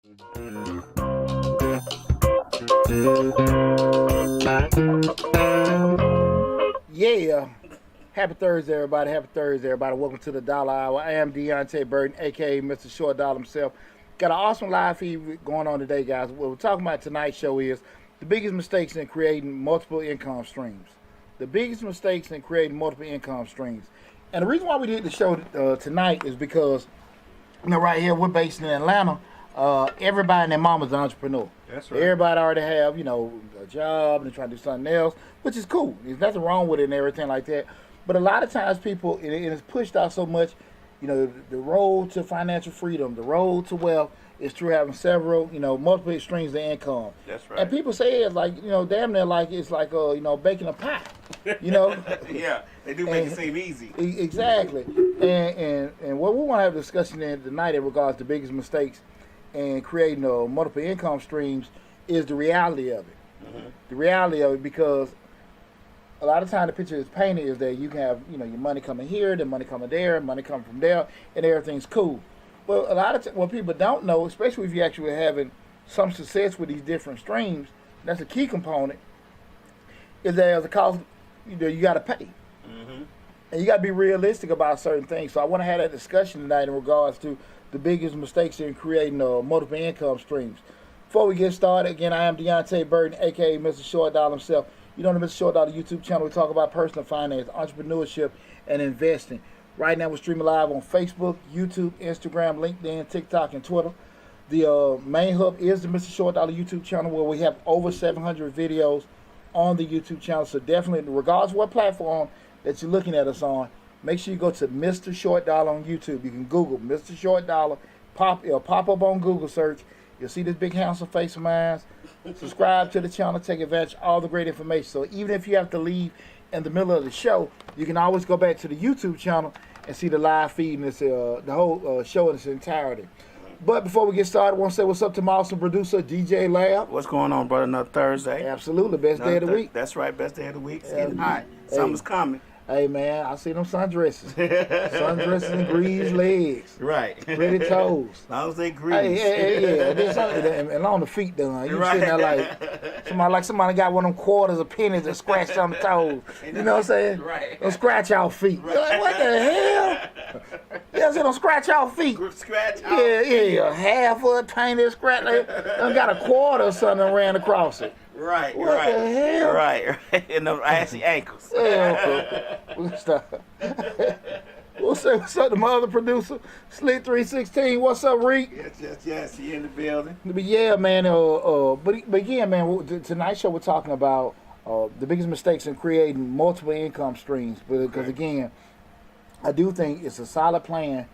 Yeah. Happy Thursday, everybody. Happy Thursday, everybody. Welcome to the Dollar Hour. I am Deonte Burden, a.k.a. Mr. Short Dollar himself. Got an awesome live feed going on today, guys. What we're talking about tonight's show is the biggest mistakes in creating multiple income streams. The biggest mistakes in creating multiple income streams. And the reason why we did the show tonight is because, right here, we're based in Atlanta. Everybody and their mama's an entrepreneur. That's right. Everybody already have, a job and they're trying to do something else, which is cool. There's nothing wrong with it and everything like that. But a lot of times people, it is pushed out so much, the road to financial freedom, the road to wealth is through having several, multiple streams of income. That's right. And people say it's like, damn near like it's like, baking a pie, Yeah, they do make it seem easy. Exactly. And what we want to have a discussion in tonight in regards to the biggest mistakes in creating multiple income streams is the reality of it. Mm-hmm. The reality of it, because a lot of time the picture is painted is that you can have, your money coming here, then money coming there, money coming from there, and everything's cool. But a lot of what people don't know, especially if you're actually having some success with these different streams, that's a key component, is that as a cost, you got to pay. Mm-hmm. And you got to be realistic about certain things. So I want to have that discussion tonight in regards to the biggest mistakes in creating multiple income streams. Before we get started, again, I am Deonte Burden, a.k.a. Mr. Short Dollar himself. You know, on the Mr. Short Dollar YouTube channel, we talk about personal finance, entrepreneurship, and investing. Right now, we're streaming live on Facebook, YouTube, Instagram, LinkedIn, TikTok, and Twitter. The main hub is the Mr. Short Dollar YouTube channel, where we have over 700 videos on the YouTube channel. So definitely, regardless of what platform that you're looking at us on, make sure you go to Mr. Short Dollar on YouTube. You can Google Mr. Short Dollar, it'll pop up on Google search. You'll see this big handsome face of mine. Subscribe to the channel, take advantage of all the great information. So even if you have to leave in the middle of the show, you can always go back to the YouTube channel and see the live feed and the whole show in its entirety. But before we get started, I want to say what's up to my awesome producer, DJ Lab. What's going on, brother? Another Thursday. Absolutely, best day of the week. That's right, best day of the week. It's getting hot. Summer's coming. Hey, man, I see them sundresses. Sundresses and greased legs. Right. Pretty toes. As long as they grease. Yeah. And on the feet done. You sitting there like somebody got one of them quarters or pennies and scratched on the toes. You know what I'm saying? Right. Don't scratch y'all feet. Right. You're like, what the hell? Yeah, I said don't scratch y'all feet. Scratch out. Yeah. Half of a tiny scratch. Done got a quarter or something ran across it. Right. What the hell? Right. And those assy ankles. Yeah, okay. Stop. We'll say what's up to my other producer, Slick 316. What's up, Reek? Yes. He in the building. But yeah, man. But again, man. Tonight's show we're talking about the biggest mistakes in creating multiple income streams. Because again, I do think it's a solid plan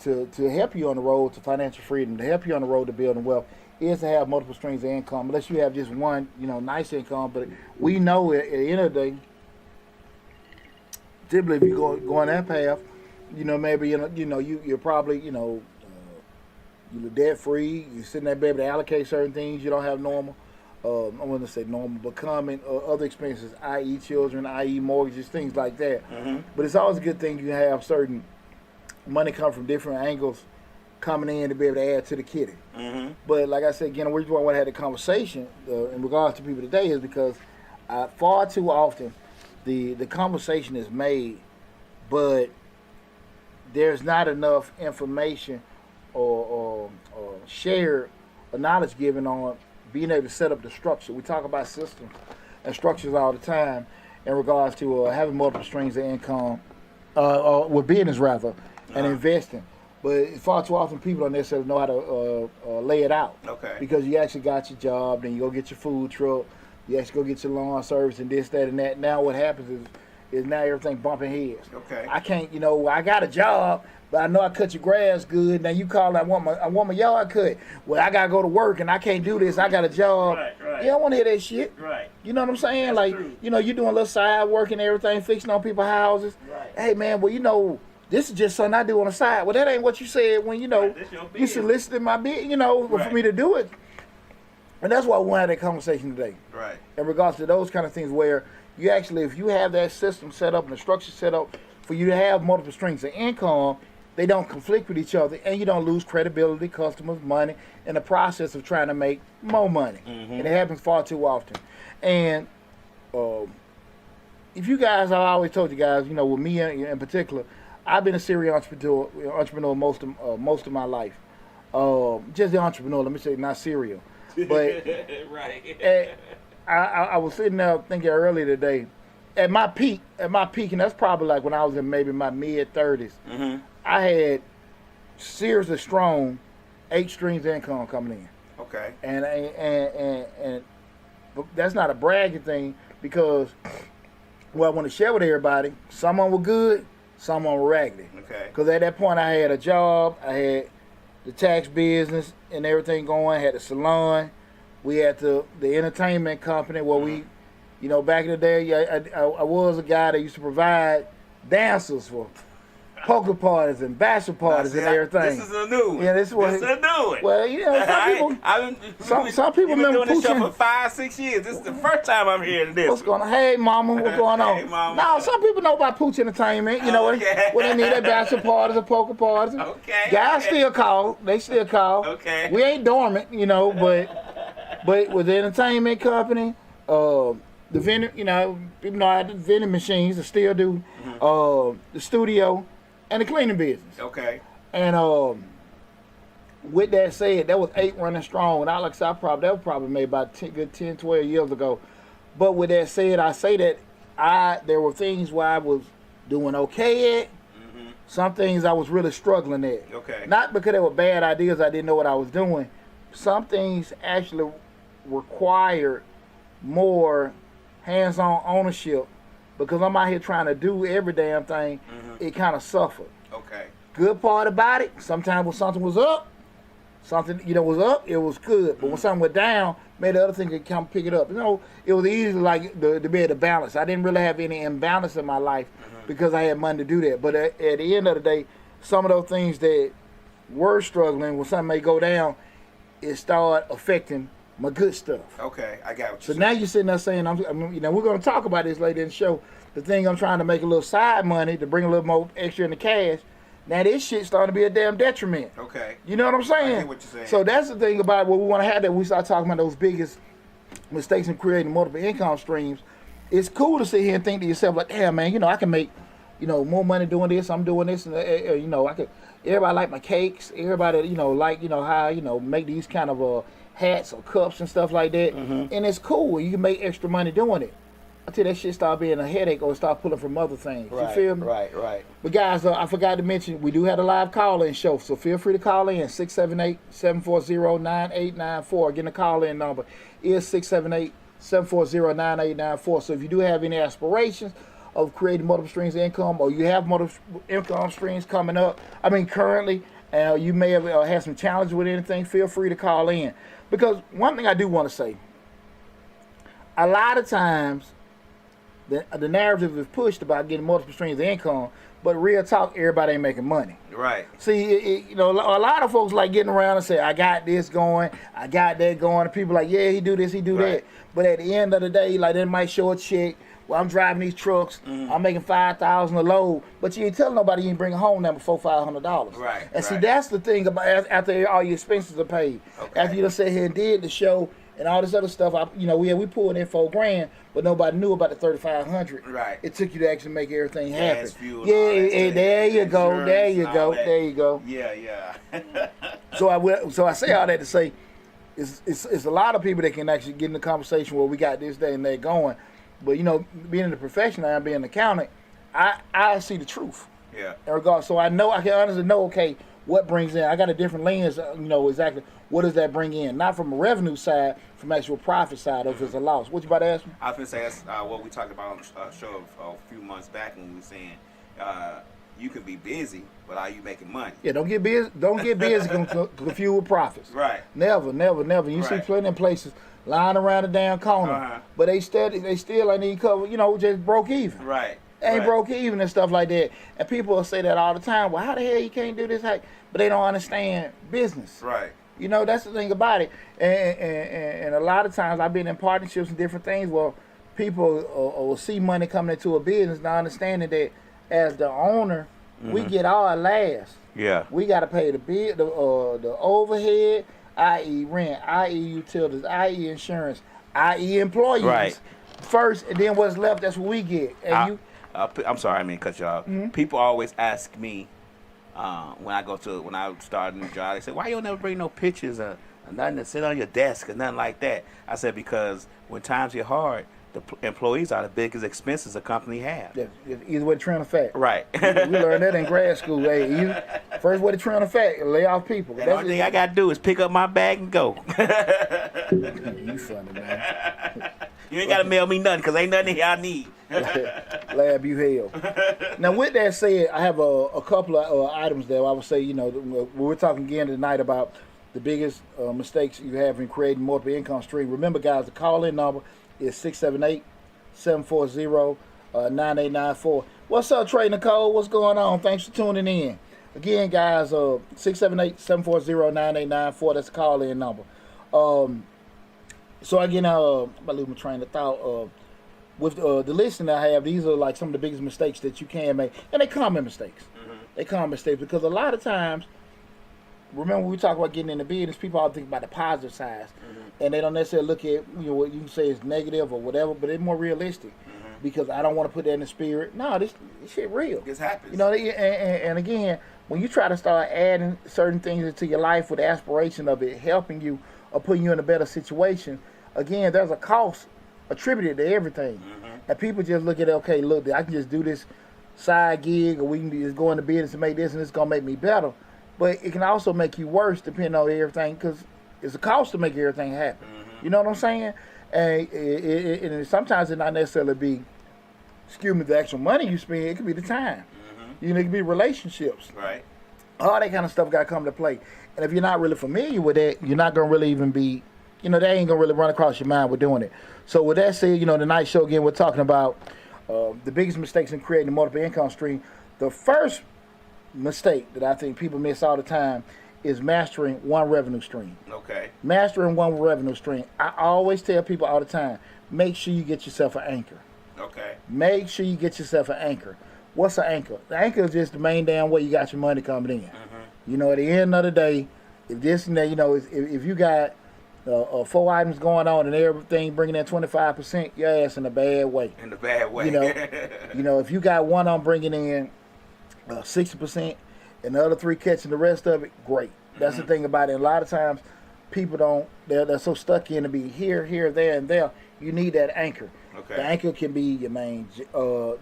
to help you on the road to financial freedom, to help you on the road to building wealth, is to have multiple streams of income. Unless you have just one, nice income. But we know at the end of the day, typically if you go on that path, maybe you're probably you're debt free. You're sitting there, be able to allocate certain things you don't have normal. I want to say normal, but common other expenses, i.e. children, i.e. mortgages, things like that. Mm-hmm. But it's always a good thing you have certain money come from different angles coming in to be able to add to the kitty. Mm-hmm. But like I said, again, the reason why I want to have the conversation in regards to people today is because far too often the conversation is made, but there's not enough information or shared or knowledge given on being able to set up the structure. We talk about systems and structures all the time in regards to having multiple streams of income, with business rather, and investing. But far too often people don't necessarily know how to lay it out. Okay. Because you actually got your job, then you go get your food truck, you actually go get your lawn service and this, that, and that. Now what happens is now everything bumping heads. Okay. I can't, I got a job, but I know I cut your grass good. Now you call, I want my yard cut. Well, I gotta go to work and I can't do this. I got a job. Right. You don't want to hear that shit. Right. You know what I'm saying? That's true. You're doing a little side work and everything, fixing on people's houses. Right. Hey man, well this is just something I do on the side. Well, that ain't what you said when, you solicited my bid, for me to do it. And that's why we had that conversation today. Right. In regards to those kind of things where you actually, if you have that system set up and the structure set up for you to have multiple streams of income, they don't conflict with each other, and you don't lose credibility, customers, money in the process of trying to make more money. Mm-hmm. And it happens far too often. And if you guys, I always told you guys, you know, with me in particular, I've been a serial entrepreneur most of my life. Just the entrepreneur, let me say, not serial. But right. I was sitting there thinking earlier today, at my peak, and that's probably like when I was in maybe my mid-30s, Mm-hmm. I had seriously strong 8 streams of income coming in. Okay. And but that's not a bragging thing, because what I want to share with everybody, some of them were good, some of them were raggedy. Okay. Because at that point I had a job, I had the tax business and everything going, had a salon, we had the entertainment company where we, you know, back in the day, I was a guy that used to provide dancers for poker parties and bachelor parties and everything. This is a new one. Yeah, this is a new one. Well, you know, some people You've been remember doing this show Poochie. for 5-6 years. This is the first time I'm hearing this. What's going on? Hey, mama, what's going on? Hey, mama. No, some people know about Pooch Entertainment. You know, Okay. when they need their bachelor parties or poker parties. Okay. Guys still call. They still call. Okay. We ain't dormant, you know, but with the entertainment company, the vending, you know, people know I had the vending machines, I still do, the studio, and the cleaning business. Okay. And with that said, that was 8 running strong. And I like I said, that was probably maybe about 10, 12 years ago. But with that said, I say that there were things where I was doing okay at, some things I was really struggling at. Okay. Not because they were bad ideas, I didn't know what I was doing. Some things actually required more hands-on ownership, because I'm out here trying to do every damn thing. It kind of suffered. Okay. Good part about it, sometimes when something was up, was up, it was good. But when something went down, maybe the other thing could come pick it up. You know, it was easy like to be able to balance. I didn't really have any imbalance in my life because I had money to do that. But at the end of the day, some of those things that were struggling, when something may go down, it started affecting my good stuff. Okay, I got what So you're now saying. you're sitting there saying, you know, we're going to talk about this later in the show. The thing I'm trying to make a little side money to bring a little more extra in the cash. Now this shit starting to be a damn detriment. Okay. You know what I'm saying? I get what you're saying. So that's the thing about what we want to have, that we start talking about those biggest mistakes in creating multiple income streams. It's cool to sit here and think to yourself like, damn man, you know, I can make, you know, more money doing this. I'm doing this, and you know, I could. Everybody like my cakes. Everybody, you know, like, you know, how, you know, make these kind of hats or cups and stuff like that. And it's cool. You can make extra money doing it. Until that shit start being a headache or start pulling from other things. You feel me? Right. But guys, I forgot to mention, we do have a live call-in show, so feel free to call in, 678-740-9894. Again, the call-in number is 678-740-9894. So if you do have any aspirations of creating multiple streams of income, or you have multiple income streams coming up, currently, you may have had some challenges with anything, feel free to call in. Because one thing I do want to say, a lot of times, the narrative is pushed about getting multiple streams of income, but real talk, everybody ain't making money. Right. See, you know, a lot of folks like getting around and say, I got this going, I got that going, and people like, yeah, he do this, he do that. But at the end of the day, like, they might show a check, well, I'm driving these trucks, I'm making $5,000 a load, but you ain't telling nobody you ain't bringing home that before $500. Right. And see, that's the thing about after all your expenses are paid. Okay. After you done sat here and did the show, and all this other stuff, we pulled in $4,000, but nobody knew about the $3,500. Right. It took you to actually make everything happen. Gas, fuel, Yeah, all that stuff, there you go, insurance, there you all go, that. there you go. Yeah. So I say all that to say, it's a lot of people that can actually get in the conversation where we got this, that, and that going. But you know, being in the profession, I'm being an accountant, I see the truth. Yeah. In regards, so I can honestly know, okay, what brings in. I got a different lens, you know, exactly what does that bring in. Not from a revenue side, from actual profit side, or if it's a loss. What you about to ask me? I was going to say, that's what we talked about on the show a few months back when we were saying you can be busy, but are you making money? Yeah, don't get busy. Don't get busy confused with profits. Right. Never. You see Right. plenty of places lying around the damn corner, but they still ain't need cover. You know, just broke even. Right. Ain't broke even and stuff like that. And people will say that all the time. Well, how the hell you can't do this? But they don't understand business. Right. You know, that's the thing about it. And a lot of times I've been in partnerships and different things where people will see money coming into a business, not understanding that as the owner, we get our last. Yeah. We got to pay the bill, the overhead, i.e. rent, i.e. utilities, i.e. insurance, i.e. employees. Right. First, and then what's left, that's what we get. And I'm sorry, I mean cut you off. People always ask me when I start a new job, they say, "Why you don't never bring no pictures or nothing to sit on your desk or nothing like that?" I said, because when times get hard, the employees are the biggest expenses a company has. yeah, either way to trim the fat. Right. We learned that in grad school. Hey, first way to trim the fat, lay off people. The only thing I got to do is pick up my bag and go. You funny, man. You ain't got to mail me nothing because ain't nothing here I need. Lab you hell. Now, with that said, I have a couple of items there. I would say, we're talking again tonight about the biggest mistakes you have in creating multiple income stream. Remember, guys, the call-in number is 678-740-9894. What's up, Trey Nicole? What's going on? Thanks for tuning in. Again, guys, 678-740-9894. That's the call-in number. So again, I'm about to lose my train of thought. With the listing I have, these are like some of the biggest mistakes that you can make, and they common mistakes. They common mistakes because a lot of times, remember when we talk about getting in the business, people all think about the positive sides, and they don't necessarily look at what you can say is negative or whatever, but it's more realistic. Because I don't want to put that in the spirit. No, this shit real. This happens. And again, when you try to start adding certain things into your life with the aspiration of it helping you or putting you in a better situation, again, there's a cost attributed to everything. And people just look at it, okay, look, I can just do this side gig, or we can just go into business and make this, and it's going to make me better. But it can also make you worse depending on everything, because it's a cost to make everything happen. You know what I'm saying? And sometimes it not necessarily be, the actual money you spend. It could be the time. It could be relationships. Right. All that kind of stuff got to come to play. And if you're not really familiar with that, you're not going to really even be, that ain't going to really run across your mind with doing it. So with that said, tonight's show, again, we're talking about the biggest mistakes in creating a multiple income stream. The first mistake that I think people miss all the time is mastering one revenue stream. Okay. Mastering one revenue stream. I always tell people all the time, make sure you get yourself an anchor. Okay. Make sure you get yourself an anchor. What's an anchor? The anchor is just the main damn way you got your money coming in. At the end of the day, if this and that, if you got 4 items going on and everything bringing in 25%, your ass in a bad way. In a bad way. If you got one on bringing in 60% and the other 3 catching the rest of it, great. That's the thing about it. A lot of times, people they're so stuck in to be here, there, and there. You need that anchor. Okay. The anchor can be your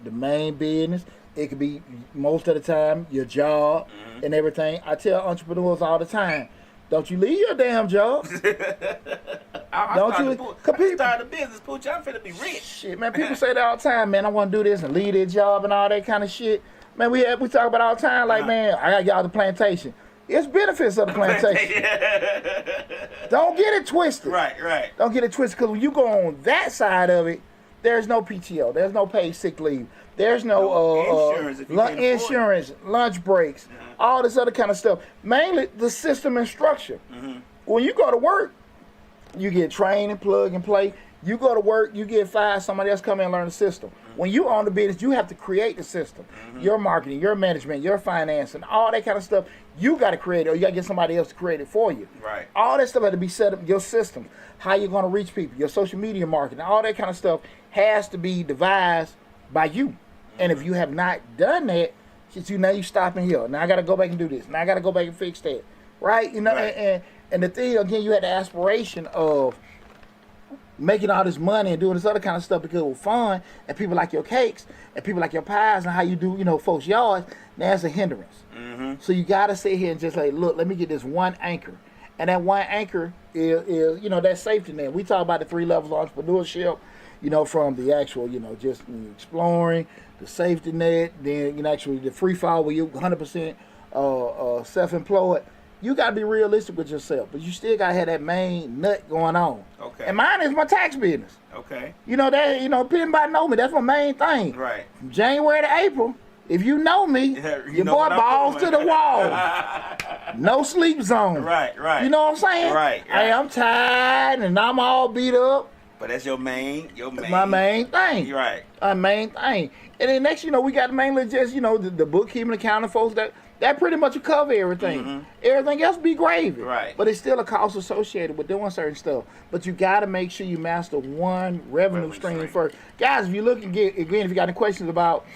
the main business. It could be most of the time your job and everything. I tell entrepreneurs all the time, don't you leave your damn job. I start a business, Pooch. I'm finna be rich. Shit, man. People say that all the time, man. I want to do this and leave their job and all that kind of shit. Man, we talk about all the time, like, man, I got y'all the plantation. It's benefits of the plantation. Don't get it twisted. Right. Don't get it twisted, because when you go on that side of it, there's no PTO. There's no paid sick leave. There's no insurance, lunch breaks, all this other kind of stuff. Mainly the system and structure. When you go to work, you get trained and plug and play. You go to work, you get fired, somebody else come in and learn the system. When you own the business, you have to create the system. Your marketing, your management, your financing, all that kind of stuff, you got to create it, or you got to get somebody else to create it for you. Right. All that stuff had to be set up, your system, how you're going to reach people, your social media marketing, all that kind of stuff has to be devised by you. And if you have not done that, now you stopping here. Now I got to go back and do this. Now I got to go back and fix that. Right? Right. And the thing, again, you had the aspiration of making all this money and doing this other kind of stuff because it was fun, and people like your cakes, and people like your pies, and how you do, folks' yards. Now that's a hindrance. So you got to sit here and just like, look, let me get this one anchor. And that one anchor is that safety net. We talk about the 3 levels of entrepreneurship, from the actual, just exploring, the safety net, then, actually the free fall where you're 100% self-employed. You got to be realistic with yourself, but you still got to have that main nut going on. Okay. And mine is my tax business. Okay. Anybody know me. That's my main thing. Right. From January to April, if you know me, your boy balls to the wall. No sleep zone. Right. You know what I'm saying? Right. Hey, I'm tired and I'm all beat up. But that's your main. My main thing. Right. My main thing. And then next, we got mainly just, the bookkeeping, accounting folks that That pretty much will cover everything. Mm-hmm. Everything else be gravy. Right. But it's still a cost associated with doing certain stuff. But you got to make sure you master one revenue stream first. Guys, if you look again, if you got any questions about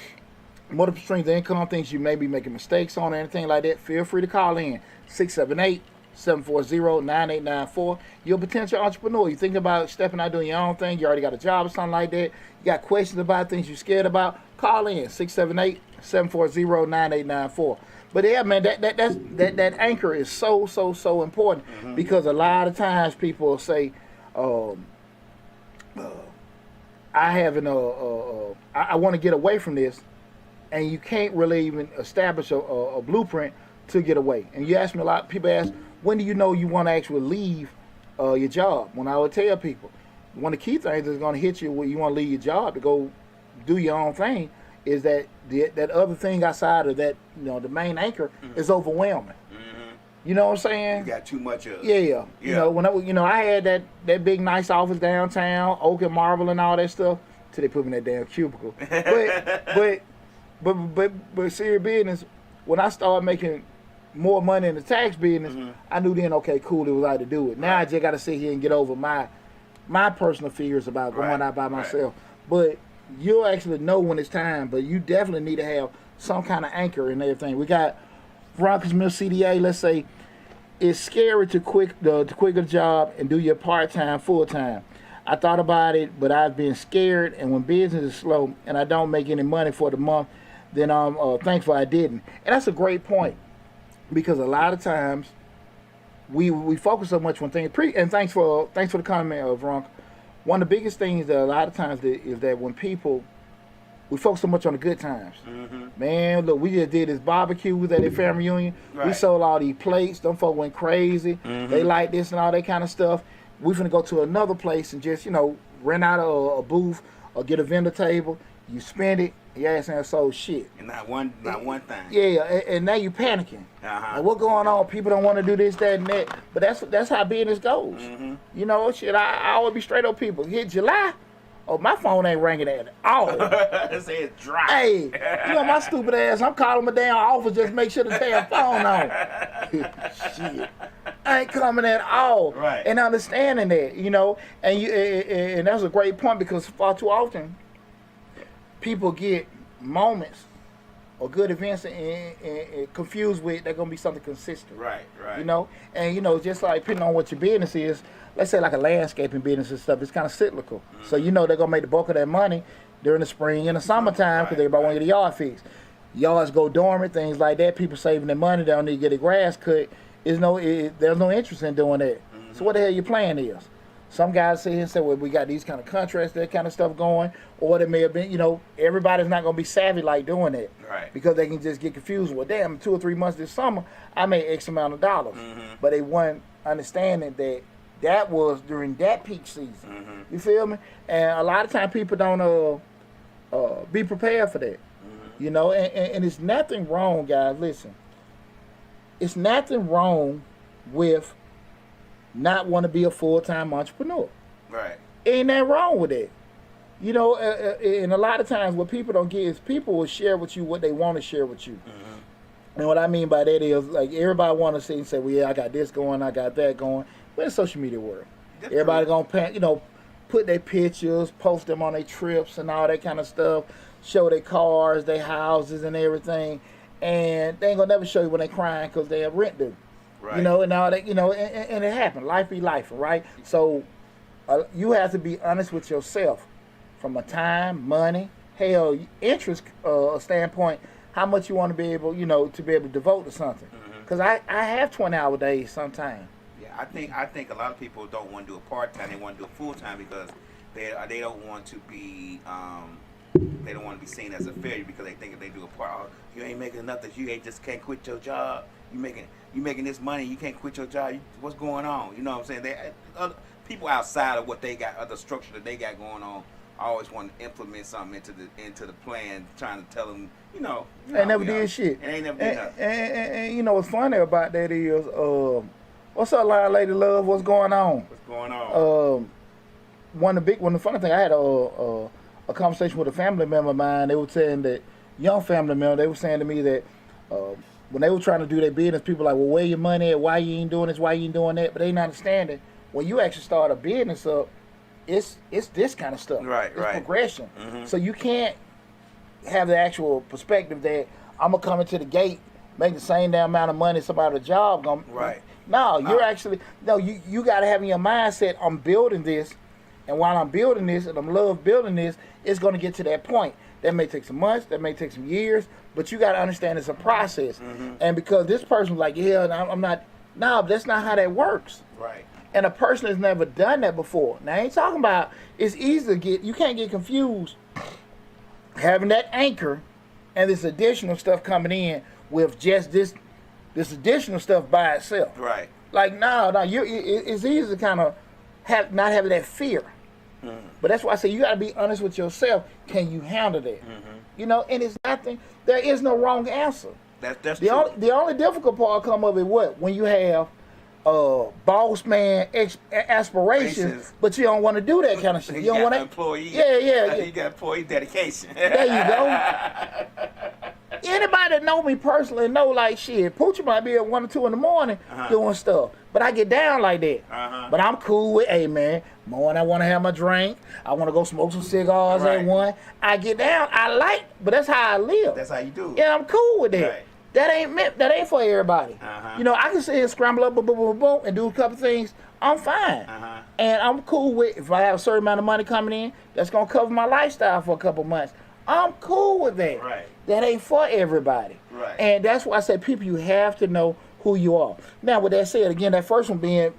multiple streams of income, things you may be making mistakes on or anything like that, feel free to call in 678-740-9894. You're a potential entrepreneur. You think about stepping out doing your own thing. You already got a job or something like that. You got questions about things you're scared about. Call in 678-740-9894. But yeah, man, that anchor is so important because a lot of times people say, I want to get away from this, and you can't really even establish a blueprint to get away. And you ask me a lot. People ask, when do you know you want to actually leave your job? When I would tell people, one of the key things that's going to hit you when you want to leave your job to go do your own thing is that that other thing outside of that, the main anchor is overwhelming. You know what I'm saying? You got too much of it. Yeah. You know, when I had that big nice office downtown, oak and marble and all that stuff, till they put me in that damn cubicle. But serious business, when I started making more money in the tax business, I knew then, okay, cool, it was right to do it. Now I just got to sit here and get over my personal fears about going out by myself. But you'll actually know when it's time, but you definitely need to have some kind of anchor and everything. We got Broncos Mill CDA, let's say, it's scary to quit the job and do your part-time, full-time. I thought about it, but I've been scared, and when business is slow and I don't make any money for the month, then I'm thankful I didn't. And that's a great point, because a lot of times we focus so much on things. And thanks for the comment, Veronica. One of the biggest things that a lot of times is that when we focus so much on the good times. Man, look, we just did this barbecue at a family reunion. Right. We sold all these plates. Them folk went crazy. They like this and all that kind of stuff. We finna go to another place and just, rent out a booth or get a vendor table. You spend it, your ass ain't sold shit. And not one thing. Yeah, and now you panicking. Like, what going on? People don't want to do this, that, and that. But that's how business goes. Shit, I always be straight up people. Hit July, oh, my phone ain't ringing at all. It says dry. Hey, my stupid ass, I'm calling my damn office just to make sure the damn phone on. Shit. I ain't coming at all. Right. And understanding that, and that's a great point, because far too often people get moments or good events and confused with they're going to be something consistent. Right. And, just like depending on what your business is, let's say like a landscaping business and stuff, it's kind of cyclical. So, they're going to make the bulk of that money during the spring and the summertime because everybody want to get the yard fixed. Yards go dormant, things like that. People saving their money, they don't need to get their grass cut. There's no interest in doing that. So what the hell your plan is? Some guys sit here and say, well, we got these kind of contracts, that kind of stuff going. Or there may have been, everybody's not going to be savvy like doing that. Right. Because they can just get confused. Well, damn, 2 or 3 months this summer, I made X amount of dollars. But they weren't understanding that was during that peak season. You feel me? And a lot of times people don't be prepared for that. And it's nothing wrong, guys. Listen. It's nothing wrong with not want to be a full-time entrepreneur. Right. Ain't nothing wrong with that. And a lot of times what people don't get is people will share with you what they want to share with you. And what I mean by that is, like, everybody want to see and say, well, yeah, I got this going, I got that going. We're in the social media world. That's everybody going to, put their pictures, post them on their trips and all that kind of stuff, show their cars, their houses and everything. And they ain't going to never show you when they crying because they have rent due. Right. And all that, and it happened. Life be life, right? So you have to be honest with yourself from a time, money, hell, interest standpoint, how much you want to be able, to be able to devote to something. Because I have 20-hour days sometimes. Yeah, I think a lot of people don't want to do a part-time. They want to do a full-time because they don't want to be they don't want to be seen as a failure because they think if they do a part, oh, you ain't making enough that you just can't quit your job. You making this money, you can't quit your job. What's going on? You know what I'm saying? People outside of what they got, other structure that they got going on, always want to implement something into the plan, trying to tell them, they never did shit. And they never did nothing. And what's funny about that is, what's up, Line Lady Love? What's going on? What's going on? One of the funny things, I had a conversation with a family member of mine. They were saying that, young family member, they were saying to me that when they were trying to do their business, people like, well, where your money at? Why you ain't doing this? Why you ain't doing that? But they not understanding when you actually start a business up, it's this kind of stuff. Right, it's right. progression. So you can't have the actual perspective that I'm gonna come into the gate, make the same damn amount of money somebody a job gonna. Right. No, you're actually you gotta have in your mindset, I'm building this, and while I'm building this and I'm love building this, it's gonna get to that point. That may take some months, that may take some years, but you gotta understand it's a process. And because this person's like, yeah, I'm not. No, that's not how that works. Right. And a person has never done that before. Now I ain't talking about it's easy to get. You can't get confused having that anchor and this additional stuff coming in with just this additional stuff by itself. Right. Like no, it's easy to kind of not having that fear. But that's why I say you got to be honest with yourself. Can you handle that? You know, and it's nothing. There is no wrong answer. That's true. The only difficult part come of it what when you have boss man aspirations, but you don't want to do that kind of shit. You don't want to employee. Yeah. You got employee dedication. There you go. Anybody that know me personally know like shit. Poochie might be at 1 or 2 in the morning doing stuff, but I get down like that. But I'm cool with, hey man, morning I want to have my drink. I want to go smoke some cigars at 1. I get down. I like, but that's how I live. That's how you do it. Yeah, I'm cool with that. Right. That ain't for everybody. You know, I can sit here, scramble up, boom, boom, boom, boom, and do a couple things. I'm fine. And I'm cool with if I have a certain amount of money coming in, that's gonna cover my lifestyle for a couple months. I'm cool with that. Right. That ain't for everybody. Right. And that's why I say people, you have to know who you are. Now, with that said, again, that first one being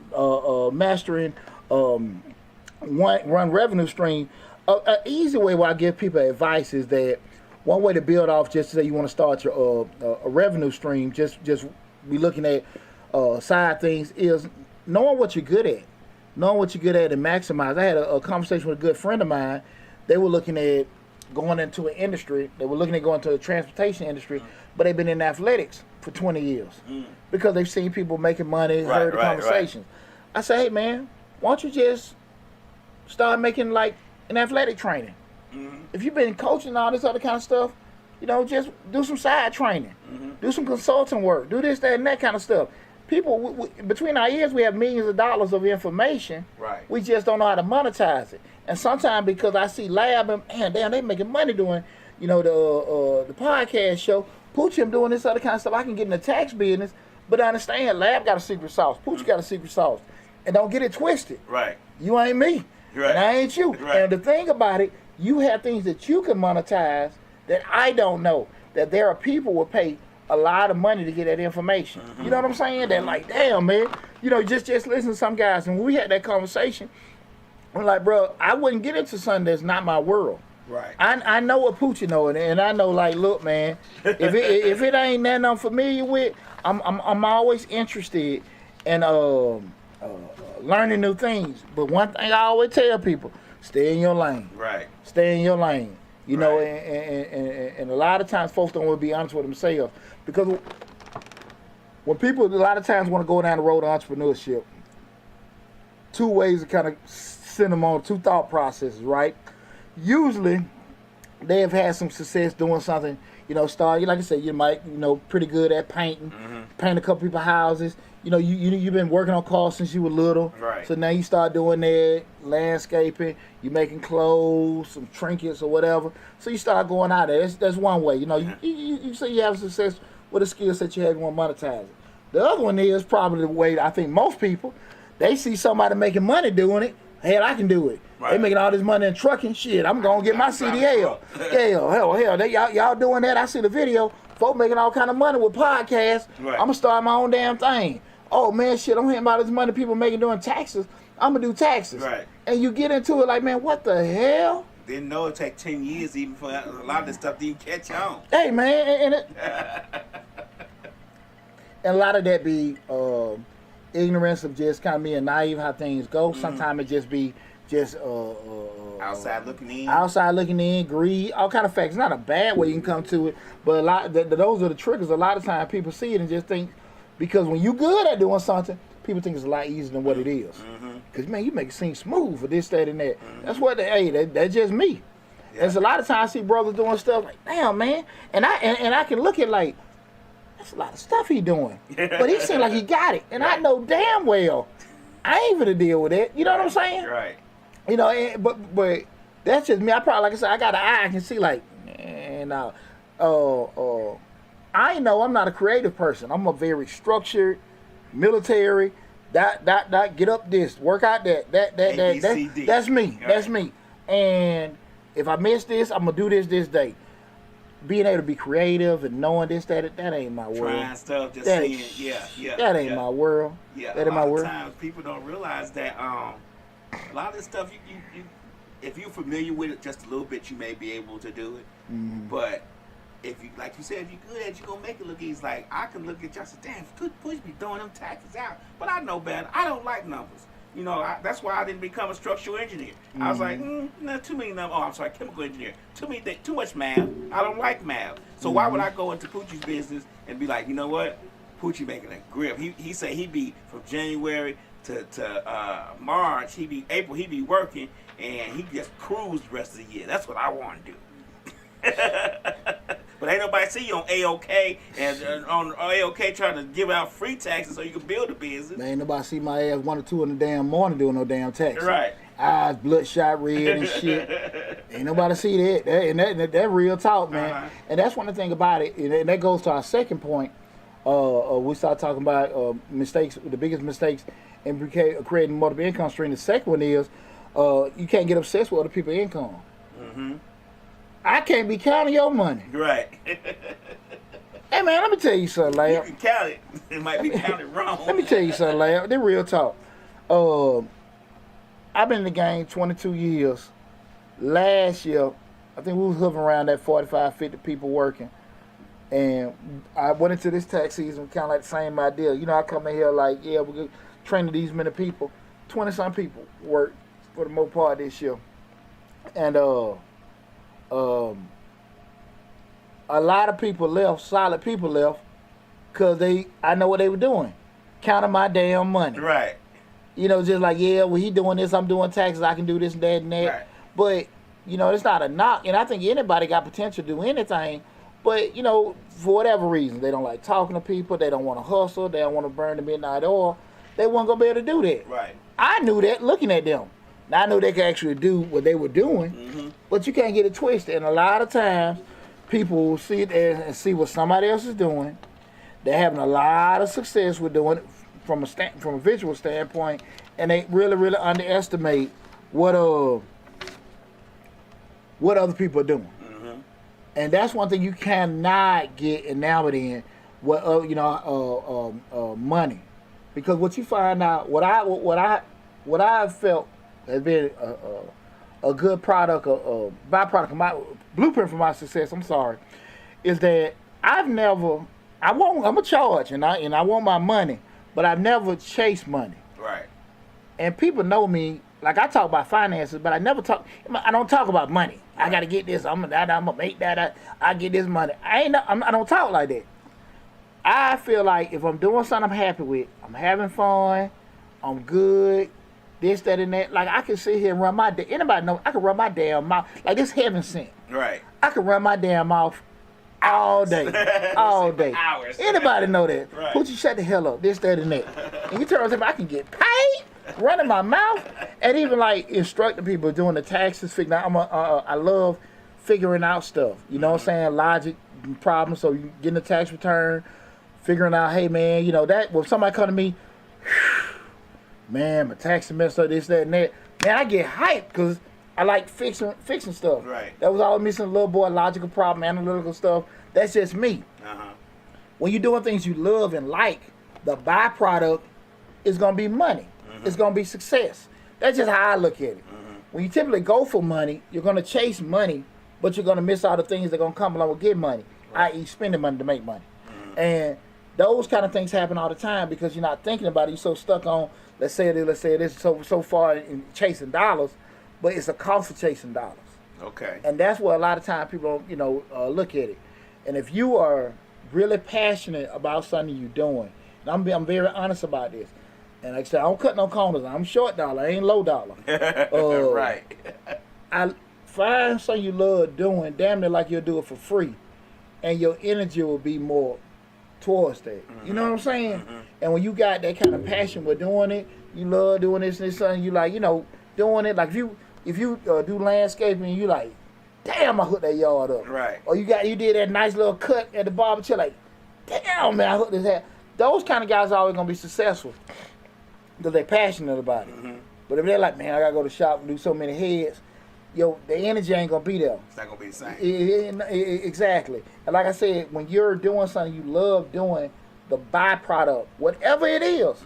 mastering one revenue stream. An easy way where I give people advice is that one way to build off, just to say you want to start your a revenue stream, just be looking at side things, is knowing what you're good at. Knowing what you're good at and maximize. I had a conversation with a good friend of mine. They were looking at going into an industry. They were looking at going to the transportation industry, but they've been in athletics for 20 years because they've seen people making money, heard the conversations. I say, hey man, why don't you just start making like an athletic training? If you've been coaching all this other kind of stuff, you know, just do some side training, do some consulting work, do this, that, and that kind of stuff. People, between our ears, we have millions of dollars of information. Right. We just don't know how to monetize it. And sometimes because I see Lab and man, damn, they making money doing, you know, the podcast show. Poochie, I'm doing this other kind of stuff. I can get in the tax business, but I understand Lab got a secret sauce. Poochie got a secret sauce, and don't get it twisted. Right. You ain't me, and I ain't you. Right. And the thing about it, you have things that you can monetize that I don't know. That there are people will pay a lot of money to get that information. You know what I'm saying? They're like, damn, man. You know, just listen to some guys. And when we had that conversation, I'm like, bro, I wouldn't get into something that's not my world. Right. I know what Poochie know, and I know, like, look, man, if it ain't nothing I'm familiar with, I'm always interested in learning new things. But one thing I always tell people, stay in your lane. Right. Stay in your lane. You know, and a lot of times folks don't want to be honest with themselves. Because when people a lot of times want to go down the road of entrepreneurship, 2 ways to kind of send them on, 2 thought processes, right? Usually, they have had some success doing something, you know, like I said, you might, you know, pretty good at painting, paint a couple people's houses. You know, you've been working on cars since you were little. Right. So now you start doing that, landscaping, you're making clothes, some trinkets or whatever. So you start going out there. That's one way. You know, you say you have success with a skill set you have, you want to monetize it. The other one is probably the way I think most people, they see somebody making money doing it. Hell, I can do it. Right. They making all this money in trucking. Shit, I'm going to get my CDL. Hell, y'all doing that. I see the video. Folk making all kind of money with podcasts. Right. I'm going to start my own damn thing. Oh, man, shit, I'm hearing about this money people making doing taxes. I'm going to do taxes. Right. And you get into it like, man, what the hell? Didn't know it take 10 years even for a lot of this stuff to even catch on. Hey, man, and a lot of that be ignorance of just kind of being naive how things go. Sometimes it just be just outside looking in, greed, all kind of facts. It's not a bad way you can come to it, but those are the triggers. A lot of times people see it and just think, because when you good at doing something, people think it's a lot easier than what it is. Because man, you make it seem smooth for this, that, and that. That's what that's just me. Yeah. There's a lot of times I see brothers doing stuff like, damn, man, and I can look at like, that's a lot of stuff he doing. But he seemed like he got it. And I know damn well I ain't gonna deal with it. You know what I'm saying? Right. You know, but that's just me. I probably, like I said, I got an eye. I can see like, man, I know I'm not a creative person. I'm a very structured, military. Get up this, work out that. That's me. Right. That's me. And if I miss this, I'm gonna do this day. Being able to be creative and knowing this, that ain't my world. Trying stuff, just seeing, yeah. That ain't my world. Yeah, that ain't my world. A lot of times people don't realize that a lot of this stuff, you if you're familiar with it just a little bit, you may be able to do it. Mm-hmm. But if you, like you said, if you're good at it, you're going to make it look easy. Like, I can look at you and say, damn, Push be throwing them taxes out. But I know better. I don't like numbers. You know, that's why I didn't become a structural engineer. Mm-hmm. I was like, no, too many numbers. Oh, I'm sorry, chemical engineer. Too much math. I don't like math. So why would I go into Poochie's business and be like, you know what? Poochie making a grip. He said he'd be from January to March. April, he'd be working, and he just cruise the rest of the year. That's what I want to do. But ain't nobody see you on AOK and on AOK trying to give out free taxes so you can build a business. Man, ain't nobody see my ass 1 or 2 in the damn morning doing no damn taxes. Right. Eyes bloodshot red and shit. Ain't nobody see that. That real talk, man. Uh-huh. And that's one of the things about it. And that goes to our second point. We start talking about mistakes, the biggest mistakes in creating multiple income stream. The second one is you can't get obsessed with other people's income. Mm-hmm. I can't be counting your money. Right. Hey, man, let me tell you something, Lamb. You can count it. It might be counted wrong. Let me tell you something, Lamb. This real talk. I've been in the game 22 years. Last year, I think we was hovering around that 45, 50 people working. And I went into this tax season kind of like the same idea. You know, I come in here like, yeah, we're training these many people. 20-some people work for the most part this year. And a lot of people left, solid people left, because I know what they were doing. Counting my damn money. Right. You know, just like, yeah, well, he doing this, I'm doing taxes, I can do this and that and that. Right. But, you know, it's not a knock. And I think anybody got potential to do anything. But, you know, for whatever reason, they don't like talking to people, they don't want to hustle, they don't want to burn the midnight oil. They weren't going to be able to do that. Right. I knew that looking at them. Now, I knew they could actually do what they were doing, but you can't get it twisted. And a lot of times, people will see it and see what somebody else is doing. They're having a lot of success with doing it from a visual standpoint, and they really, really underestimate what other people are doing. Mm-hmm. And that's one thing you cannot get enamored in, money, because what you find out, what I felt has been a good product, a byproduct of my blueprint for my success. I'm sorry, is that I'm a charge and I want my money, but I've never chased money. Right. And people know me, like I talk about finances, but I don't talk about money. Right. I got to get this. I'm gonna make that. I get this money. I don't talk like that. I feel like if I'm doing something I'm happy with, I'm having fun, I'm good. This, that, and that. Like, I can sit here and run my day. Anybody know I can run my damn mouth. Like, this heaven sent. Right. I can run my damn mouth all day. All day. Hours. Anybody know that? Right. Poochie, shut the hell up. This, that, and that. And you turn around and say, I can get paid running my mouth. And even, like, instructing people doing the taxes. I love figuring out stuff. You know what I'm saying? Logic, problems. So you getting a tax return, figuring out, hey, man, you know, that. When somebody come to me, man, my tax messed up, this, that, and that. Man, I get hyped because I like fixing stuff. Right. That was all missing, little boy, logical problem, analytical stuff. That's just me. Uh-huh. When you're doing things you love and like, the byproduct is going to be money. Mm-hmm. It's going to be success. That's just how I look at it. Mm-hmm. When you typically go for money, you're going to chase money, but you're going to miss all the things that are going to come along with getting money, right. i.e. spending money to make money. Mm-hmm. And those kind of things happen all the time because you're not thinking about it. You're so stuck on, let's say it is so far in chasing dollars, but it's a cost of chasing dollars. Okay. And that's where a lot of times people don't, look at it. And if you are really passionate about something you're doing, and I'm very honest about this, and like I said, I don't cut no corners. I'm short dollar, I ain't low dollar. Right. I find something you love doing, damn near like you'll do it for free, and your energy will be more towards that. You know what I'm saying? And when you got that kind of passion with doing it, you love doing this and this, and you like, doing it. Like if you do landscaping, you like, damn, I hooked that yard up. Right. Or you did that nice little cut at the barber chair, like, damn, man, I hooked this hat. Those kind of guys are always gonna be successful because they're passionate about it. But if they're like, man, I gotta go to the shop and do so many heads, the energy ain't gonna be there. It's not gonna be the same. Exactly. And like I said, when you're doing something you love doing, the byproduct, whatever it is,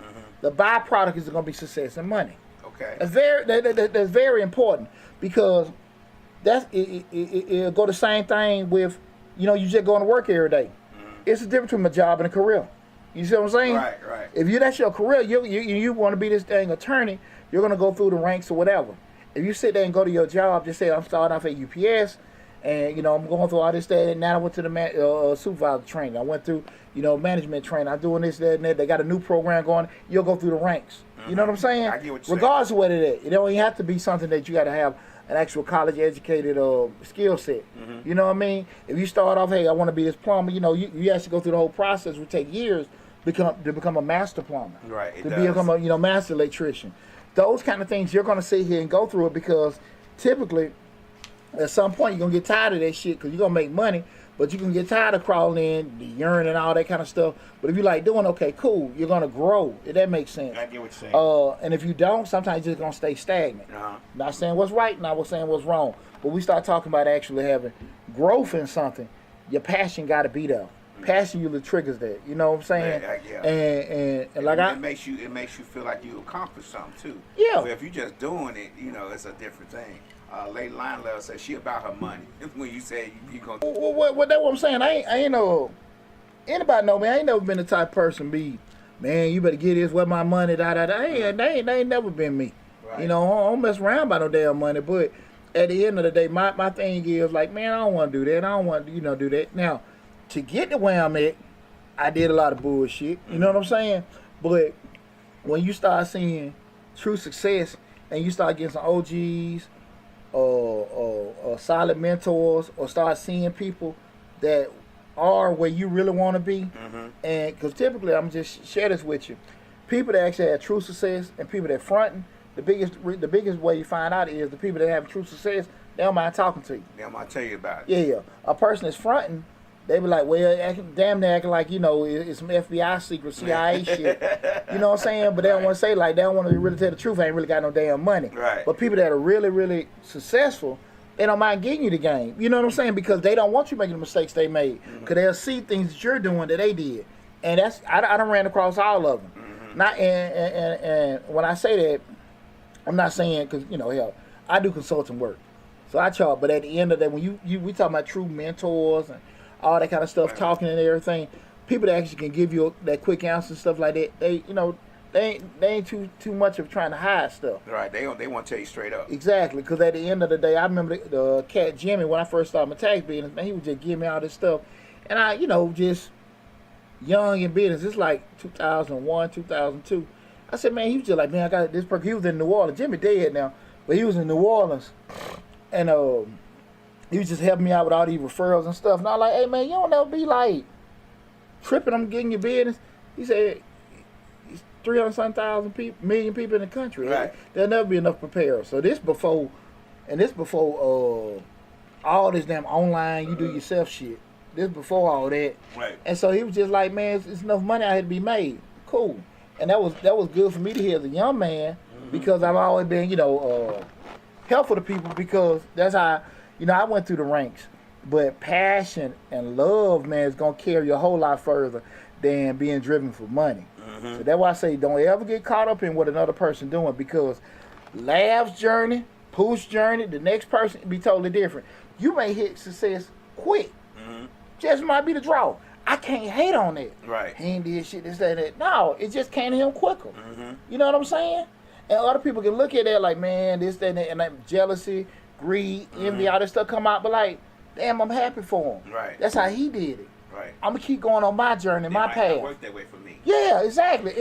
the byproduct is gonna be success and money. Okay. That's very important because it'll go the same thing with, you just going to work every day. It's the difference between a job and a career. You see what I'm saying? Right. If that's your career, you want to be this dang attorney, you're going to go through the ranks or whatever. If you sit there and go to your job, just say, I'm starting off at UPS, and, I'm going through all this, that, and now I went to the supervisor training. I went through, management training. I'm doing this, that, and that. They got a new program going. You'll go through the ranks. You know what I'm saying? I get what you're Regardless saying. of what it is. It don't even have to be something that you got to have an actual college-educated skill set. You know what I mean? If you start off, hey, I want to be this plumber, you actually go through the whole process. It would take years to become a master plumber. Right, it to does. become a master electrician. Those kind of things, you're going to sit here and go through it because typically at some point you're going to get tired of that shit because you're going to make money, but you can get tired of crawling in, the urine and all that kind of stuff. But if you like doing, okay, cool, you're going to grow. If that makes sense. I get what you're saying. And if you don't, sometimes you're just going to stay stagnant. Not saying what's right, not saying what's wrong. But we start talking about actually having growth in something, your passion got to be there. Passion usually triggers that. You know what I'm saying? Yeah. And like it makes you feel like you accomplished something too. Yeah. But if you're just doing it, it's a different thing. Lady Lionel said she about her money. When you say you gonna. Well, that's what I'm saying. I ain't no. Anybody know me? I ain't never been the type of person man, you better get this. Where my money? They ain't never been me. Right. I don't mess around by no damn money. But at the end of the day, my thing is like, man, I don't want to do that. I don't want to do that. Now, to get to where I'm at, I did a lot of bullshit. You know what I'm saying? But when you start seeing true success and you start getting some OGs or solid mentors or start seeing people that are where you really want to be, and because typically, I'm just share this with you, people that actually have true success and people that fronting, the biggest way you find out is the people that have true success, they don't mind talking to you. They don't mind tell you about it. Yeah. A person that's fronting, they be like, well, damn, they acting like, it's some FBI secret, CIA shit. You know what I'm saying? But they don't want to say, like, they don't want to really tell the truth. I ain't really got no damn money. Right. But people that are really, really successful, they don't mind getting you the game. You know what I'm saying? Because they don't want you making the mistakes they made. Because they'll see things that you're doing that they did. And I done ran across all of them. And when I say that, I'm not saying, because, hell, I do consulting work. So I charge. But at the end of the day, when we talking about true mentors and all that kind of stuff, talking and everything, people that actually can give you that quick answer and stuff like that, they ain't too much of trying to hide stuff. Right, they want to tell you straight up. Exactly, because at the end of the day, I remember the cat Jimmy, when I first started my tax business, man, he would just give me all this stuff. And I, just young in business, it's like 2001, 2002. I said, man, he was just like, man, I got this person. He was in New Orleans. Jimmy dead now, but he was in New Orleans. And he was just helping me out with all these referrals and stuff. And I was like, hey, man, you don't ever be like tripping on getting your business. He said, 300-something million people in the country. Right. There'll never be enough preparers. So this before all this damn online, you do yourself shit. This before all that. Right. And so he was just like, man, it's enough money out here to be made. Cool. And that was good for me to hear as a young man, because I've always been, helpful to people, because that's how, I went through the ranks. But passion and love, man, is going to carry you a whole lot further than being driven for money. So that's why I say don't ever get caught up in what another person doing, because Lab's journey, Pooh's journey, the next person be totally different. You may hit success quick. Just might be the draw. I can't hate on it. Right. He ain't did shit, this, that. No, it just came to him quicker. You know what I'm saying? And other people can look at that like, man, this, that, and like jealousy, greed, envy, all this stuff come out, but like, damn, I'm happy for him. Right. That's how he did it. Right. I'm gonna keep going on my journey, my path. path. It worked that way for me. Yeah, exactly.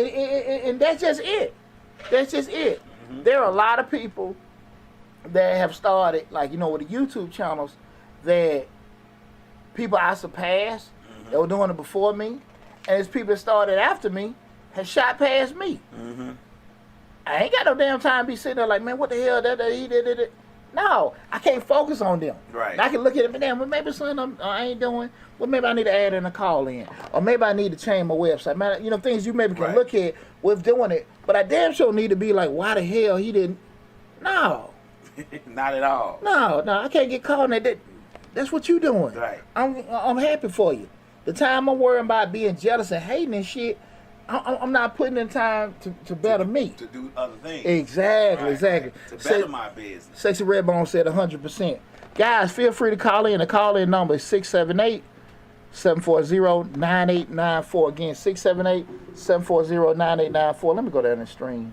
And that's just it. That's just it. There are a lot of people that have started, like, with the YouTube channels, that people I surpassed, they were doing it before me, and it's people that started after me has shot past me. Mm-hmm. I ain't got no damn time to be sitting there like, man, what the hell that he did. No, I can't focus on them. Right. And I can look at them and damn, well, maybe something I ain't doing. Well, maybe I need to add in a call in, or maybe I need to change my website. Man, you know, things you maybe can look at with doing it. But I damn sure need to be like, why the hell he didn't? No. Not at all. No, I can't get caught in that. That's what you doing. Right. I'm happy for you. The time I'm worrying about being jealous and hating and shit, I'm not putting in time to better me. To do other things. Exactly. To better my business. Sexy Redbone said 100%. Guys, feel free to call in. The call-in number is 678-740-9894. Again, 678-740-9894. Let me go down the stream.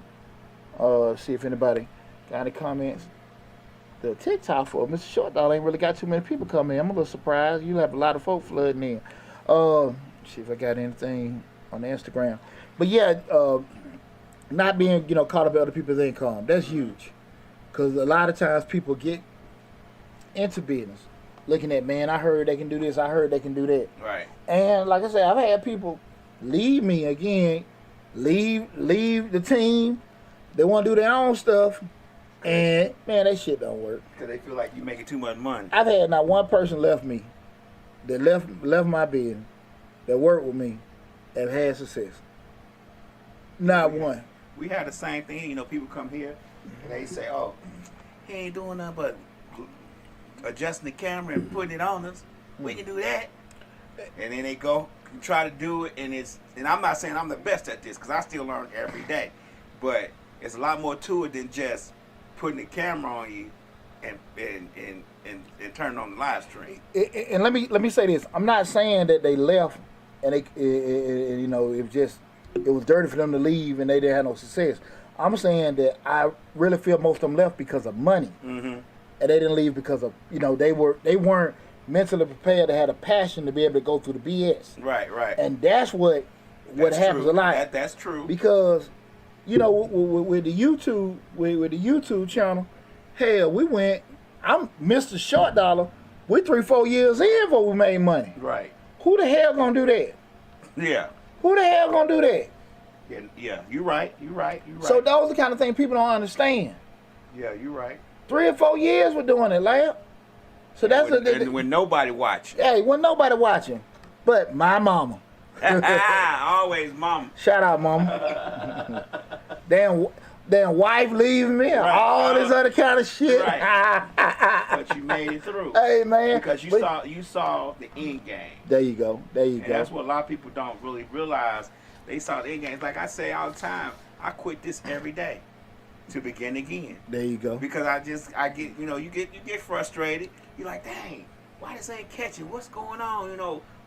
See if anybody got any comments. The TikTok for Mr. Short Dog ain't really got too many people coming in. I'm a little surprised. You have a lot of folk flooding in. See if I got anything on the Instagram. But yeah, not being, caught up in other people's income. That's huge. Because a lot of times people get into business looking at, man, I heard they can do this, I heard they can do that. Right. And like I said, I've had people leave me again, leave the team. They want to do their own stuff. And, man, that shit don't work. Because they feel like you making too much money. I've had not one person left me, that left my business, that worked with me, that had success. Not one. We had the same thing. People come here and they say, oh, he ain't doing nothing but adjusting the camera and putting it on us. We can do that. And then they go and try to do it. And I'm not saying I'm the best at this because I still learn every day. But it's a lot more to it than just putting the camera on you and turning on the live stream. And let me say this: I'm not saying that they left and it was dirty for them to leave and they didn't have no success. I'm saying that I really feel most of them left because of money, and they didn't leave because of they weren't mentally prepared to have a passion to be able to go through the BS. Right. And that's what happens true. a lot. That's true. Because with the YouTube channel, hell, we went. I'm Mr. Short Dollar. We 3-4 years in before we made money. Right. Who the hell gonna do that? Yeah. Who the hell gonna do that? Yeah. You're right. So those are the kind of things people don't understand. Yeah, you're right. 3 or 4 years we're doing it, lad. So that's when nobody watching. Hey, when nobody watching, but my mama. Always mama. Shout out, mama. Damn wife leaving me, right. All this other kind of shit. Right. But you made it through. Hey, man. Because you saw the end game. There you go. That's what a lot of people don't really realize. They saw the end game. Like I say all the time, I quit this every day to begin again. There you go. Because I get you get frustrated. You're like, dang, why this ain't catching? What's going on?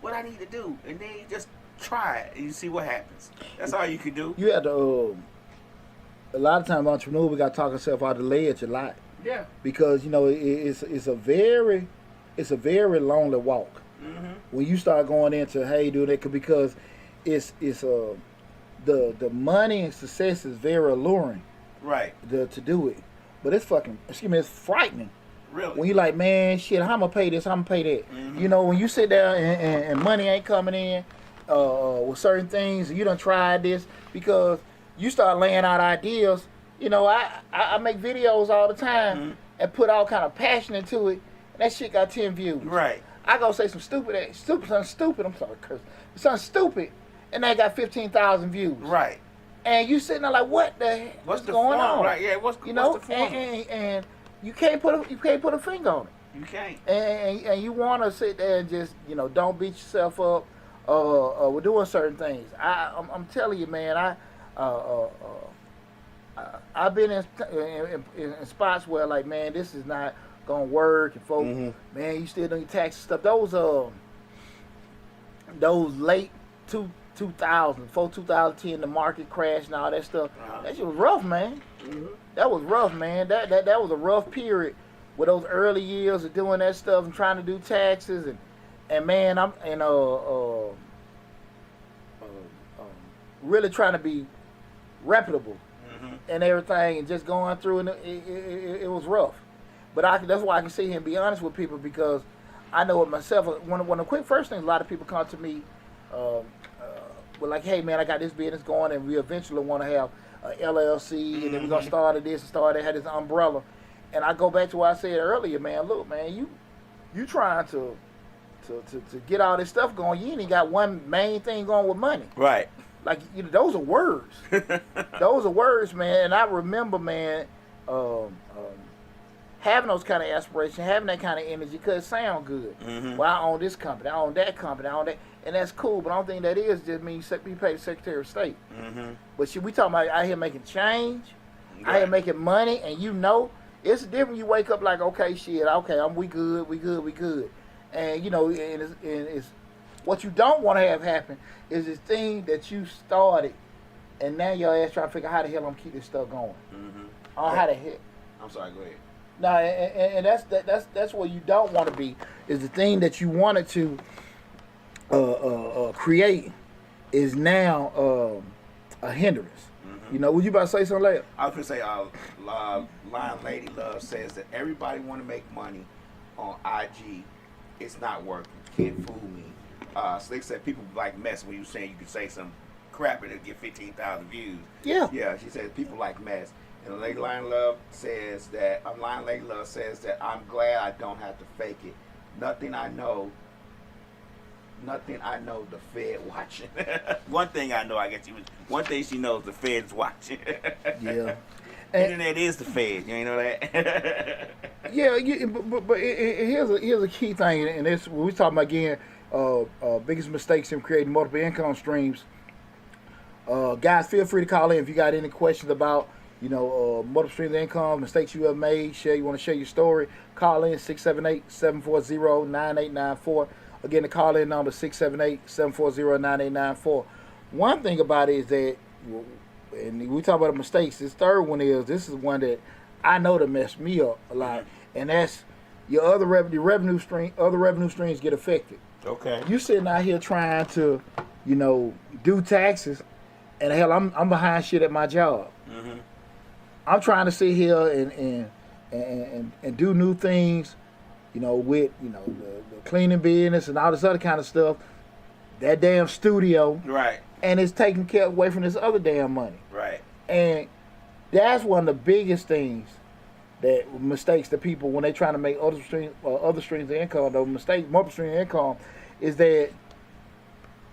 What I need to do, and then you just try it and you see what happens. That's all you can do. You have to. A lot of times, entrepreneurs, we got to talk ourselves out of the ledge a lot. Yeah. Because it's a very lonely walk. Mm-hmm. When you start going into dude, because it's the money and success is very alluring. Right. To do it, but it's it's frightening. Really? When you like, man, shit, how I'm gonna pay this, how I'm gonna pay that. Mm-hmm. When you sit there and money ain't coming in with certain things, and you done tried this, because you start laying out ideas. I make videos all the time and put all kind of passion into it, and that shit got 10 views. Right. I go say something stupid, I'm sorry, curse. Something stupid, and they got 15,000 views. Right. And you sitting there like, what the hell? What's going on? Right. Yeah. What's the form? And you can't put a finger on it. You can't. And you want to sit there and just don't beat yourself up. We're doing certain things. I'm telling you, man. I've been in spots where like, man, this is not gonna work, and folks, man, you still doing your taxes stuff. Those late 2000, before 2010, the market crash and all that stuff. That shit was rough, man. That was rough, man. That was a rough period with those early years of doing that stuff and trying to do taxes and man, I'm really trying to be reputable and everything, and just going through, and it was rough. But that's why I can sit here and be honest with people, because I know it myself. One of the quick first things, a lot of people come to me we're like, hey man, I got this business going, and we eventually want to have a LLC, and then we're gonna start at this and start that, had this umbrella. And I go back to what I said earlier, man. Look, man, you trying to get all this stuff going. You ain't even got one main thing going with money. Right. Like, those are words. Those are words, man. And I remember, man, having those kind of aspirations, having that kind of energy, because it sound good. Well, I own this company, I own that company, I own that, and that's cool. But I don't think that is just means you pay the Secretary of State. But we talking about out here making change, out here making money, and it's different. You wake up like, okay, shit, okay, we good. And and it's what you don't want to have happen is this thing that you started, and now your ass trying to figure out how the hell I'm keep this stuff going. Or how the hell. I'm sorry, go ahead. No, and that's where you don't want to be, is the thing that you wanted to create is now a hindrance. Would you about to say something later? I was going to say, Lion Lady Love says that everybody want to make money on IG. It's not working. Can't fool me. So they said people like mess when you saying you can say some crap and it'll get 15,000 views. Yeah. Yeah, she says people like mess. And Lady Lion Love says that, Lion Lady Love says that I'm glad I don't have to fake it. Nothing I know, the Fed watching. One thing I know, one thing she knows, the Fed's watching. Yeah. Internet is the Fed, you know that? Yeah, but here's a key thing, and this we talking about again, biggest mistakes in creating multiple income streams. Guys, feel free to call in if you got any questions about multiple streams of income, mistakes you have made. You want to share your story. Call in 678-740-9894. Again, the call in number 678-740-9894. One thing about it is that, and we talk about the mistakes. This third one this is one that I know that messed me up a lot, and that's your other revenue streams get affected. Okay. You sitting out here trying to, do taxes, and hell, I'm behind shit at my job. I'm trying to sit here and do new things, with the cleaning business and all this other kind of stuff. That damn studio, right? And it's taking care away from this other damn money, right? And that's one of the biggest things mistakes that people when they trying to make other streams of income. Multiple stream of income is that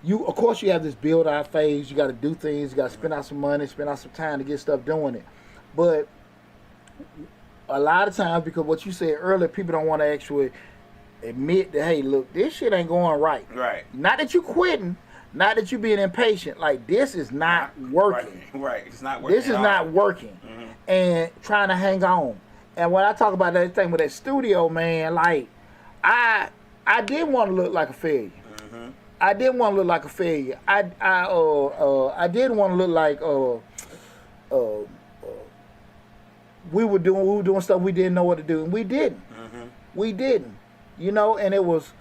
of course you have this build out phase. You got to do things. You got to spend out some money, spend out some time to get stuff doing it. But a lot of times, because what you said earlier, people don't want to actually admit that, hey, look, this shit ain't going right. Right. Not that you quitting, not that you being impatient. Like, this is not working. Right. It's not working. This is not working. And trying to hang on. And when I talk about that thing with that studio, man, like, I didn't want to look like a failure. I didn't want to look like a failure. I didn't want to look like we were doing stuff we didn't know what to do, and we didn't. We didn't. And it was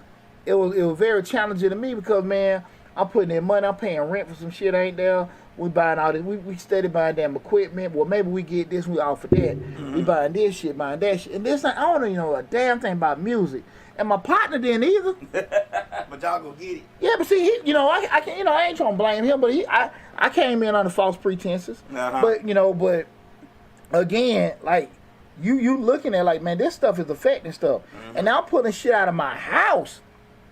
very challenging to me because, man, I'm putting in money, I'm paying rent for some shit ain't there. We buying all this. We steady buying damn equipment. Well, maybe we get this, we offer that. We buying this shit, buying that shit, and this I don't even know a damn thing about music. And my partner didn't either. But y'all gonna get it. Yeah, but see, I can, I ain't trying to blame him, but I came in under false pretenses. But again, like you looking at like, man, this stuff is affecting stuff, and now I'm putting shit out of my house,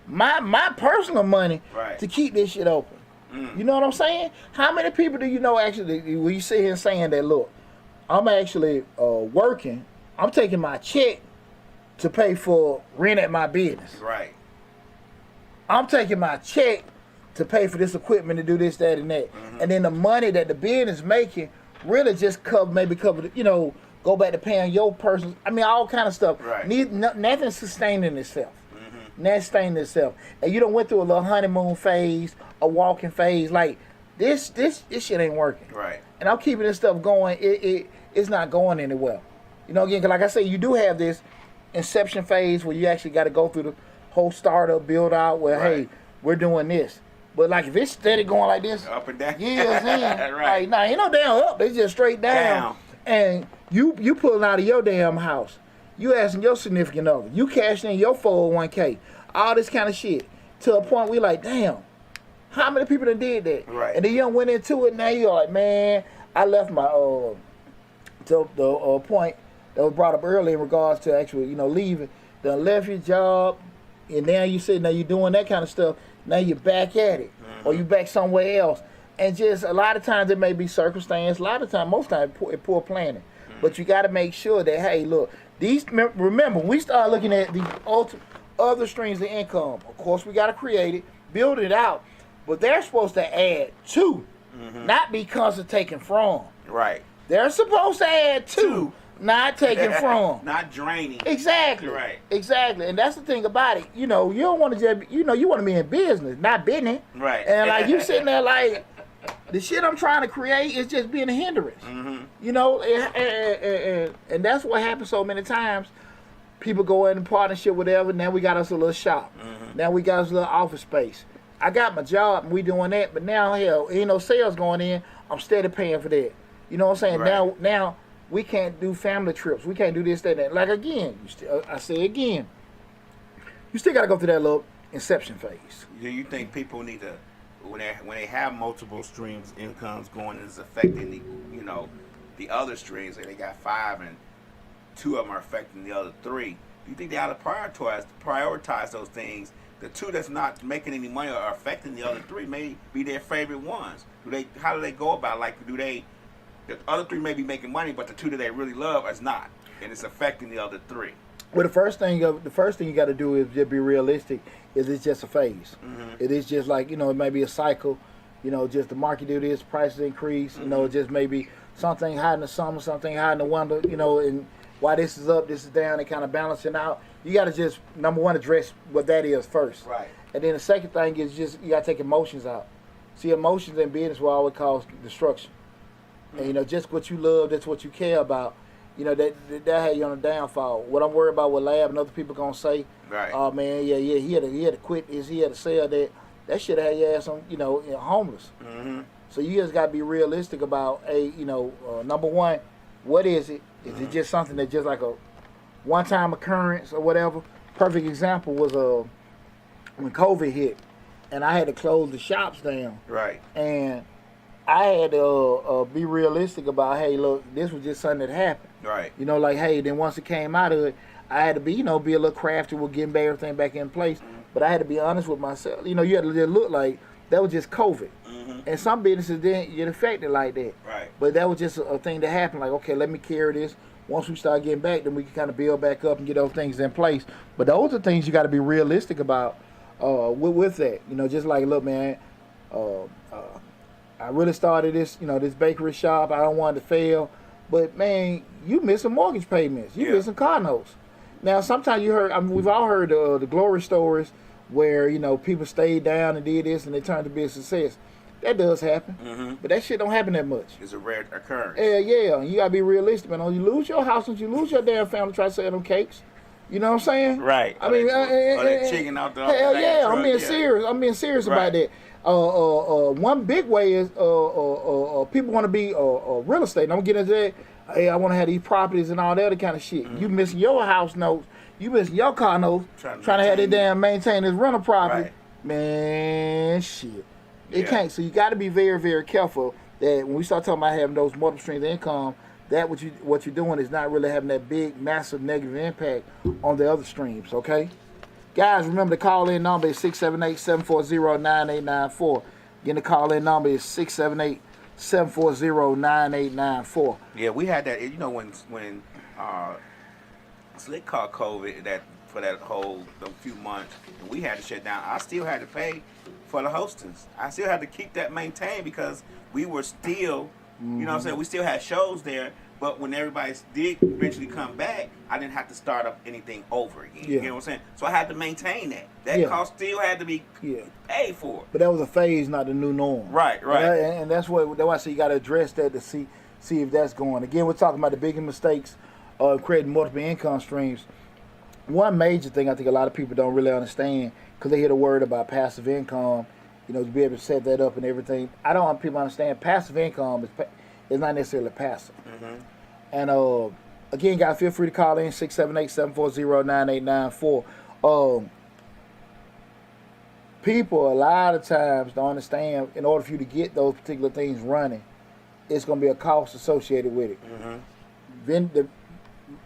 my personal money, to keep this shit open. You know what I'm saying? How many people do you know actually? When you sit here saying that, look, I'm actually working, I'm taking my check to pay for rent at my business. Right. I'm taking my check to pay for this equipment to do this, that, and that. And then the money that the business making really just cover the, go back to paying your person. I mean, all kind of stuff. Right. Nothing sustaining itself. Nothing sustaining itself. And you done went through a little honeymoon phase, a walking phase. Like, this shit ain't working. Right. And I'm keeping this stuff going. It's not going anywhere. Again, 'cause like I say, you do have this inception phase where you actually got to go through the whole startup, build out where, hey, we're doing this. But like if it's steady going like this, up and down, years in, right? Like, nah, ain't no damn up. It's just straight down. And you pulling out of your damn house. You asking your significant other. You cashing in your 401k. All this kind of shit. To a point we like, damn, How many people done did that? Right. And then you done went into it. Now you're like, man, I left my to the point that was brought up earlier in regards to actually, leaving. Done left your job, and now you say now you're doing that kind of stuff. Now you're back at it, or you back somewhere else. And just a lot of times it may be circumstance. A lot of times, most times, it's poor planning. But you got to make sure that, hey, look, remember, we start looking at the other streams of income. Of course, we got to create it, build it out, but they're supposed to add to, not because of taking from. Right. They're supposed to add to, not taking from. Not draining. Exactly. Right. Exactly. And that's the thing about it. You don't want to just, you want to be in business, not business. Right. And like you sitting there like, the shit I'm trying to create is just being a hindrance. And that's what happens so many times. People go in partnership, whatever. Now we got us a little shop. Now we got us a little office space. I got my job and we doing that, but now hell, ain't no sales going in. I'm steady paying for that. You know what I'm saying? Right. Now we can't do family trips. We can't do this, that, and that. Like again, I say again, you still got to go through that little inception phase. Do you think people need to, when they have multiple streams, incomes going, is affecting the other streams, and they got 5 and 2 of them are affecting the other 3? Do you think they ought to prioritize those things? The 2 that's not making any money or are affecting the other 3 may be their favorite ones. How do they go about? Like, the other 3 may be making money, but the 2 that they really love is not, and it's affecting the other 3. Well, the first thing you got to do is just be realistic. Is it's just a phase? It is just like it may be a cycle. Just the market do this, prices increase. It just maybe something high in the summer, something high in the winter. And while this is up, this is down, and kind of balancing out. You got to just number one address what that is first. Right. And then the second thing is just you got to take emotions out. See, emotions in business will always cause destruction. And just what you love, that's what you care about. That had you on a downfall. What I'm worried about what Lab and other people gonna say. Right. Oh man, he had to quit this, he had to sell that. That shit had your ass on, homeless. So you just gotta be realistic about number one, what is it? Is it just something that just like a one-time occurrence or whatever? Perfect example was when COVID hit, and I had to close the shops down. Right. And I had to be realistic about, hey, look, this was just something that happened. Right. Like, hey, then once it came out of it, I had to be, be a little crafty with getting everything back in place. But I had to be honest with myself. You had to just look like that was just COVID. And some businesses didn't get affected like that. Right. But that was just a thing that happened. Like, okay, let me carry this. Once we start getting back, then we can kind of build back up and get those things in place. But those are things you got to be realistic about with that. Just like, look, man, I really started this, this bakery shop. I don't want it to fail. But, man, you missing mortgage payments. You missing car notes. Now, sometimes we've all heard the glory stories where, people stayed down and did this and they turned to be a success. That does happen. But that shit don't happen that much. It's a rare occurrence. Yeah. You got to be realistic, man. When you lose your house, when you lose your damn family, try to sell them cakes. You know what I'm saying? Right. I mean, that chicken out the hell yeah, I'm being serious. I'm being serious about that. One big way is people want to be real estate. And I'm getting into that. Hey, I want to have these properties and all that other kind of shit. You missing your house notes. You missing your car notes. Trying to have that damn maintain this rental property. Right. Man, shit. It can't. So you got to be very, very careful that when we start talking about having those multiple streams of income, that what you're doing is not really having that big, massive negative impact on the other streams, okay? Guys, remember the call-in number is 678-740-9894. Again, the call-in number is 678-740-9894. Yeah, we had that, when Slick caught COVID for that whole few months, and we had to shut down. I still had to pay for the hostings. I still had to keep that maintained because we were still, you know what I'm saying, we still had shows there, but when everybody did eventually come back, I didn't have to start up anything over again. You know what I'm saying? So I had to maintain that. That cost still had to be paid for. But that was a phase, not the new norm. Right. And that's why I say you got to address that to see if that's going. Again, we're talking about the biggest mistakes of creating multiple income streams. One major thing I think a lot of people don't really understand because they hear the word about passive income, to be able to set that up and everything. I don't want people to understand passive income is not necessarily passive. And again, guys, feel free to call in 678-740-9894. people a lot of times don't understand. In order for you to get those particular things running, it's going to be a cost associated with it.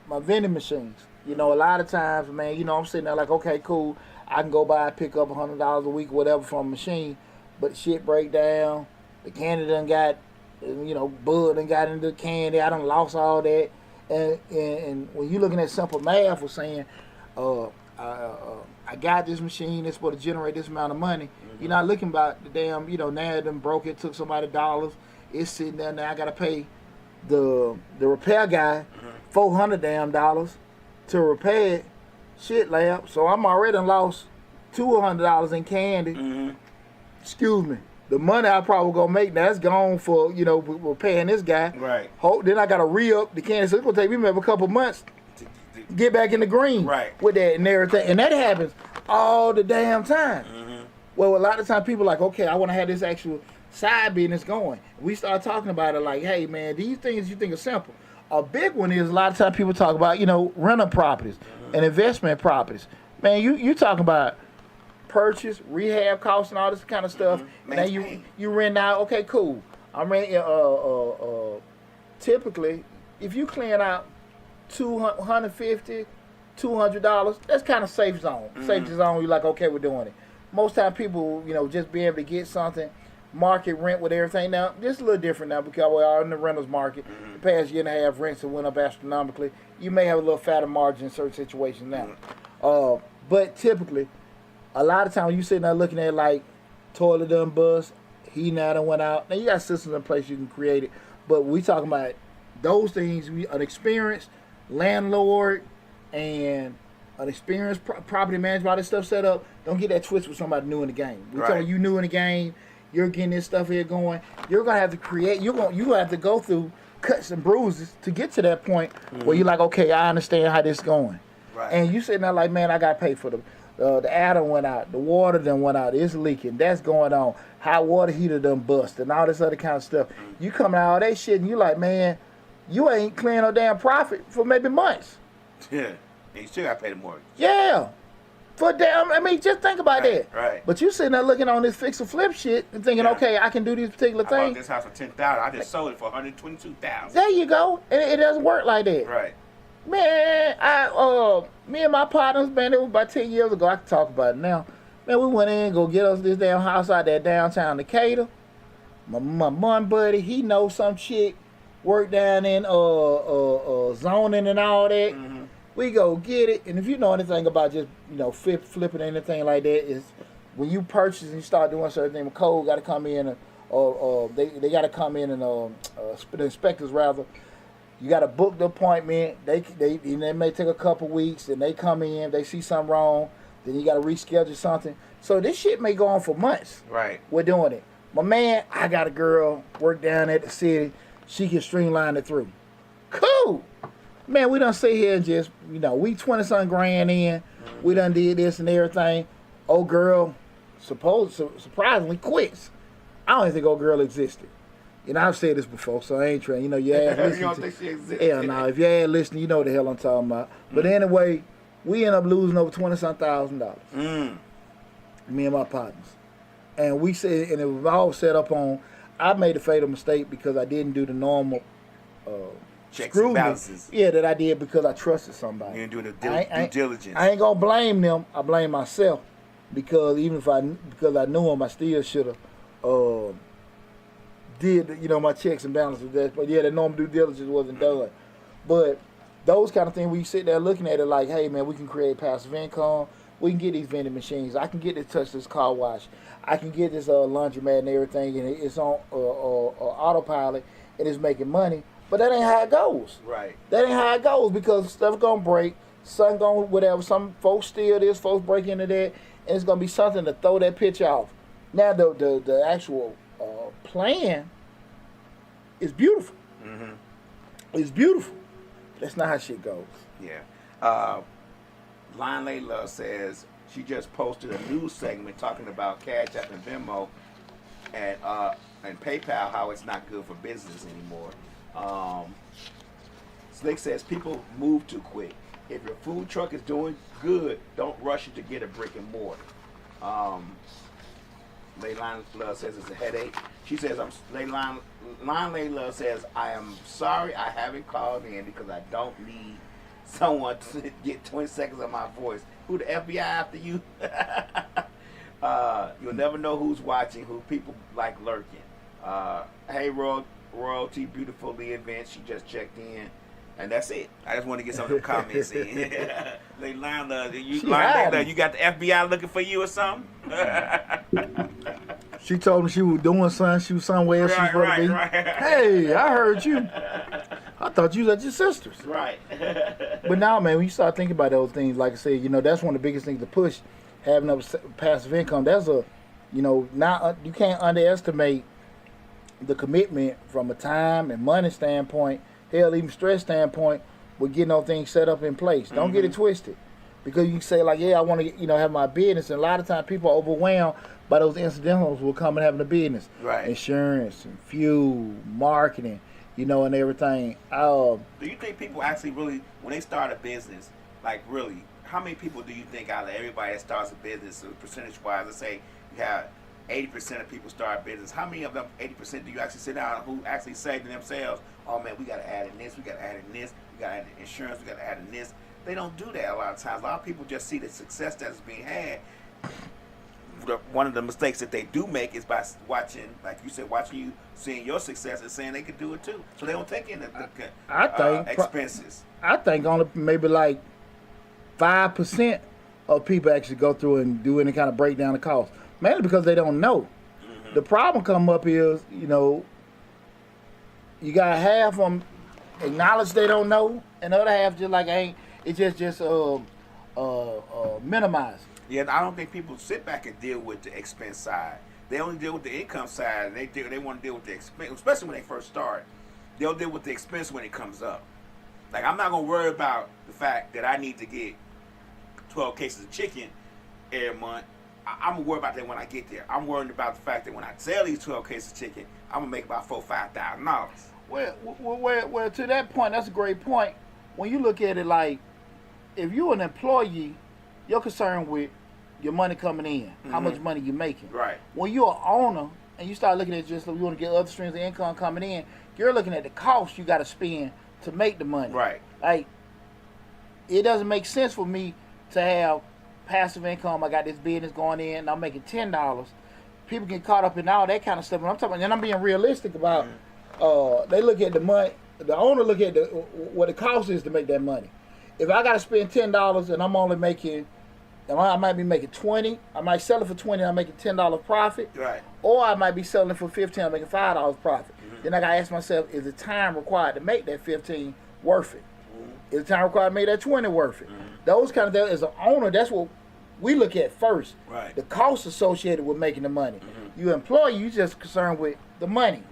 My vending machines. You know, a lot of times, man, you know, I'm sitting there like, okay, cool. I can go buy, pick up $100 a week, whatever, from a machine, but shit break down. The candy done got, you know, Bud done got into the candy. I done lost all that. And when you're looking at simple math, we're saying, I got this machine that's supposed to generate this amount of money. You're not looking about the damn, you know, now it done broke it, took somebody dollars. It's sitting there now. I got to pay the repair guy $400 damn dollars to repair it. Shit, lab. So I'm already done lost $200 in candy. Excuse me. The money I probably gonna make, that's gone for, you know, we're paying this guy. Right. Then I gotta re-up the candy. So it's gonna take me maybe a couple months to get back in the green. Right. With that and everything. And that happens all the damn time. Well, a lot of times people are like, okay, I wanna have this actual side business going. We start talking about it like, hey man, these things you think are simple. A big one is a lot of times people talk about, you know, rental properties and investment properties. Man, you talking about purchase, rehab costs, and all this kind of stuff. Now you rent out. Okay, cool. I'm renting. Typically, if you clean out $250, $200, that's kind of safe zone. Safety zone. You're like, okay, we're doing it. Most time people, you know, just be able to get something, market rent with everything. Now, this is a little different now because we are in the rentals market. The past year and a half, rents have went up astronomically. You may have a little fatter margin in certain situations now. But typically, a lot of times you sitting there looking at like toilet done bust, he now done went out. Now you got systems in place you can create it, but we talking about those things. An experienced landlord and an experienced property management, all this stuff set up. Don't get that twist with somebody new in the game. We telling you new in the game, you're getting this stuff here going. You're gonna have to create. You're gonna have to go through cuts and bruises to get to that point where you're like, okay, I understand how this is going. Right. And you sitting there like, man, I got to pay for the adder went out, the water done went out, it's leaking, that's going on, hot water heater done bust, and all this other kind of stuff. You come out all that shit, and you like, man, you ain't clearing no damn profit for maybe months. Yeah, and you still got to pay the mortgage. Yeah, for damn, I mean, just think about that. Right. But you sitting there looking on this fix and flip shit and thinking, okay, I can do these particular things. I bought this house for $10,000. I just sold it for $122,000. There you go, and it doesn't work like that. Right. Man, me and my partners, man, it was about 10 years ago. I can talk about it now. Man, we went in and go get us this damn house out there downtown Decatur. My one buddy, he knows some chick, work down in zoning and all that. We go get it, and if you know anything about just, you know, flipping anything like that, is when you purchase and you start doing certain things, the code got to come in, they got to come in and the inspectors rather. You got to book the appointment. They may take a couple weeks, and they come in, they see something wrong, then you got to reschedule something. So this shit may go on for months. Right. We're doing it. My man, I got a girl work down at the city. She can streamline it through. Cool. Man, we done sit here and just, you know, we 20-something grand in. We done did this and everything. Old girl, surprisingly quits. I don't even think old girl existed. You know, I've said this before, so I ain't trying. You know, your ass listening. You don't think she exists? Hell no. If your ass listening, you know what the hell I'm talking about. But anyway, we end up losing over $20,000. Me and my partners. And we said, and it was all set up on, I made a fatal mistake because I didn't do the normal checks and balances. Yeah, that I did because I trusted somebody. You didn't do the due diligence. I ain't gonna blame them. I blame myself because because I knew them, I still should have did, you know, my checks and balances. But yeah, the normal due diligence wasn't done. But those kind of things, we sit there looking at it like, hey man, we can create passive income. We can get these vending machines. I can get this touchless car wash. I can get this laundromat and everything, and it's on autopilot and it's making money. But that ain't how it goes. Right. That ain't how it goes because stuff gonna break, something gonna whatever. Some folks steal this, folks break into that, and it's gonna be something to throw that pitch off. Now the actual plan is beautiful. It's beautiful. That's not how shit goes. Yeah. Line Layla says she just posted a news segment talking about Cash App and Venmo and PayPal, how it's not good for business anymore. Slick says people move too quick. If your food truck is doing good, don't rush it to get a brick and mortar. Leilani Love says it's a headache. She says, Leilani Love says, I am sorry I haven't called in because I don't need someone to get 20 seconds of my voice. Who the FBI after you? You'll never know who's watching, who people like lurking. Hey, Royalty, beautifully event. She just checked in. And that's it. I just want to get some of them comments in. Leilani, you got the FBI looking for you or something? She told me she was doing something. She was somewhere else. Right. Hey, I heard you. I thought you was at your sister's. Right. But now, man, when you start thinking about those things, like I said, that's one of the biggest things to push, having a passive income. That's you can't underestimate the commitment from a time and money standpoint, hell, even stress standpoint, with getting those things set up in place. Don't get it twisted. Because you can say, like, yeah, I want to, have my business. And a lot of times people are overwhelmed by those incidentals will come and having a business. Right. Insurance and fuel, marketing, and everything. Do you think people actually really, when they start a business, like really, how many people do you think out of everybody that starts a business, percentage-wise, let's say you have 80% of people start a business, how many of them 80% do you actually sit down who actually say to themselves, oh man, we got to add in this, we got to add in this, we got to add in insurance, we got to add in this. They don't do that a lot of times. A lot of people just see the success that is being had. One of the mistakes that they do make is by watching, like you said, you, seeing your success and saying they could do it too. So they don't take in the expenses. I think only maybe like 5% of people actually go through and do any kind of breakdown of costs. Mainly because they don't know. Mm-hmm. The problem come up is, you got half of them acknowledge they don't know, and the other half just like it's just minimize. Yeah, I don't think people sit back and deal with the expense side. They only deal with the income side. They want to deal with the expense, especially when they first start. They'll deal with the expense when it comes up. Like, I'm not gonna worry about the fact that I need to get 12 cases of chicken every month. I'm gonna worry about that when I get there. I'm worried about the fact that when I sell these 12 cases of chicken, I'm gonna make about $4,000-$5,000. Well, to that point, that's a great point. When you look at it, like, if you're an employee, you're concerned with your money coming in, how much money you're making. Right. When you're an owner and you start looking at just, you want to get other streams of income coming in, you're looking at the cost you got to spend to make the money. Right. Like, it doesn't make sense for me to have passive income. I got this business going in, and I'm making $10. People get caught up in all that kind of stuff. And I'm talking, and I'm being realistic about. They look at the money. The owner look at what the cost is to make that money. If I got to spend $10 and I'm only making, I might be making $20. I might sell it for $20. I'm making $10 profit. Right. Or I might be selling it for $15. I'm making $5 profit. Then I got to ask myself: is the time required to make that $15 worth it? Is the time required to make that $20 worth it? Those kind of things. As an owner, that's what we look at first. Right. The costs associated with making the money. You employee, you just concerned with the money.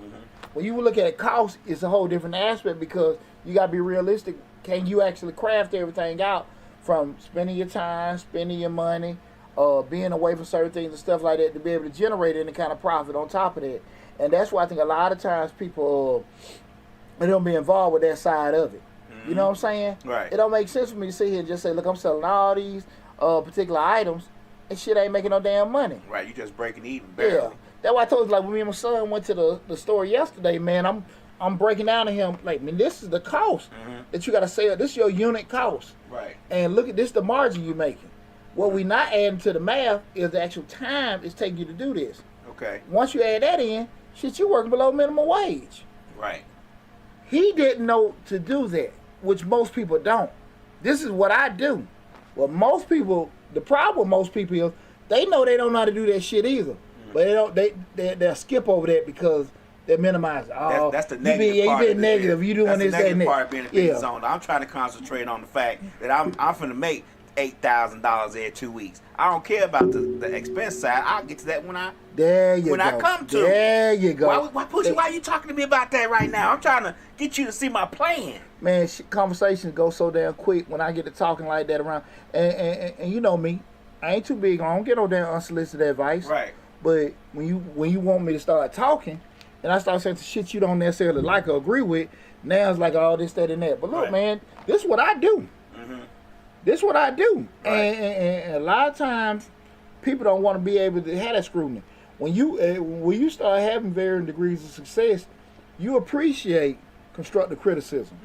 When you look at cost, it's a whole different aspect because you got to be realistic. Can you actually craft everything out from spending your time, spending your money, being away from certain things and stuff like that to be able to generate any kind of profit on top of that? And that's why I think a lot of times people they don't be involved with that side of it. You know what I'm saying? Right. It don't make sense for me to sit here and just say, look, I'm selling all these particular items and shit ain't making no damn money. Right, you just breaking even barely. Yeah. That's why I told you, like, when me and my son went to the store yesterday, man, I'm breaking down to him, like, man, this is the cost that you got to sell. This is your unit cost. Right. And look at this, the margin you're making. What we not adding to the math is the actual time it's taking you to do this. Okay. Once you add that in, shit, you're working below minimum wage. Right. He didn't know to do that, which most people don't. This is what I do. Well, most people, the problem with most people is they know they don't know how to do that shit either. But they'll skip over that because they minimize. Oh, that's the negative part. You being negative. You doing this, that, and that. That's the negative part of being a business owner. I'm trying to concentrate on the fact that I'm finna make $8,000 every 2 weeks. I don't care about the expense side. I'll get to that when I come to. There you go. Why Pushy? Why are you talking to me about that right now? I'm trying to get you to see my plan. Man, conversations go so damn quick when I get to talking like that around. And you know me, I ain't too big. I don't get no damn unsolicited advice. Right. But when you want me to start talking, and I start saying some shit you don't necessarily like or agree with, now it's like all this, that, and that. But look, man, this is what I do. This is what I do. Right. And a lot of times, people don't want to be able to have that scrutiny. when you start having varying degrees of success, you appreciate constructive criticism,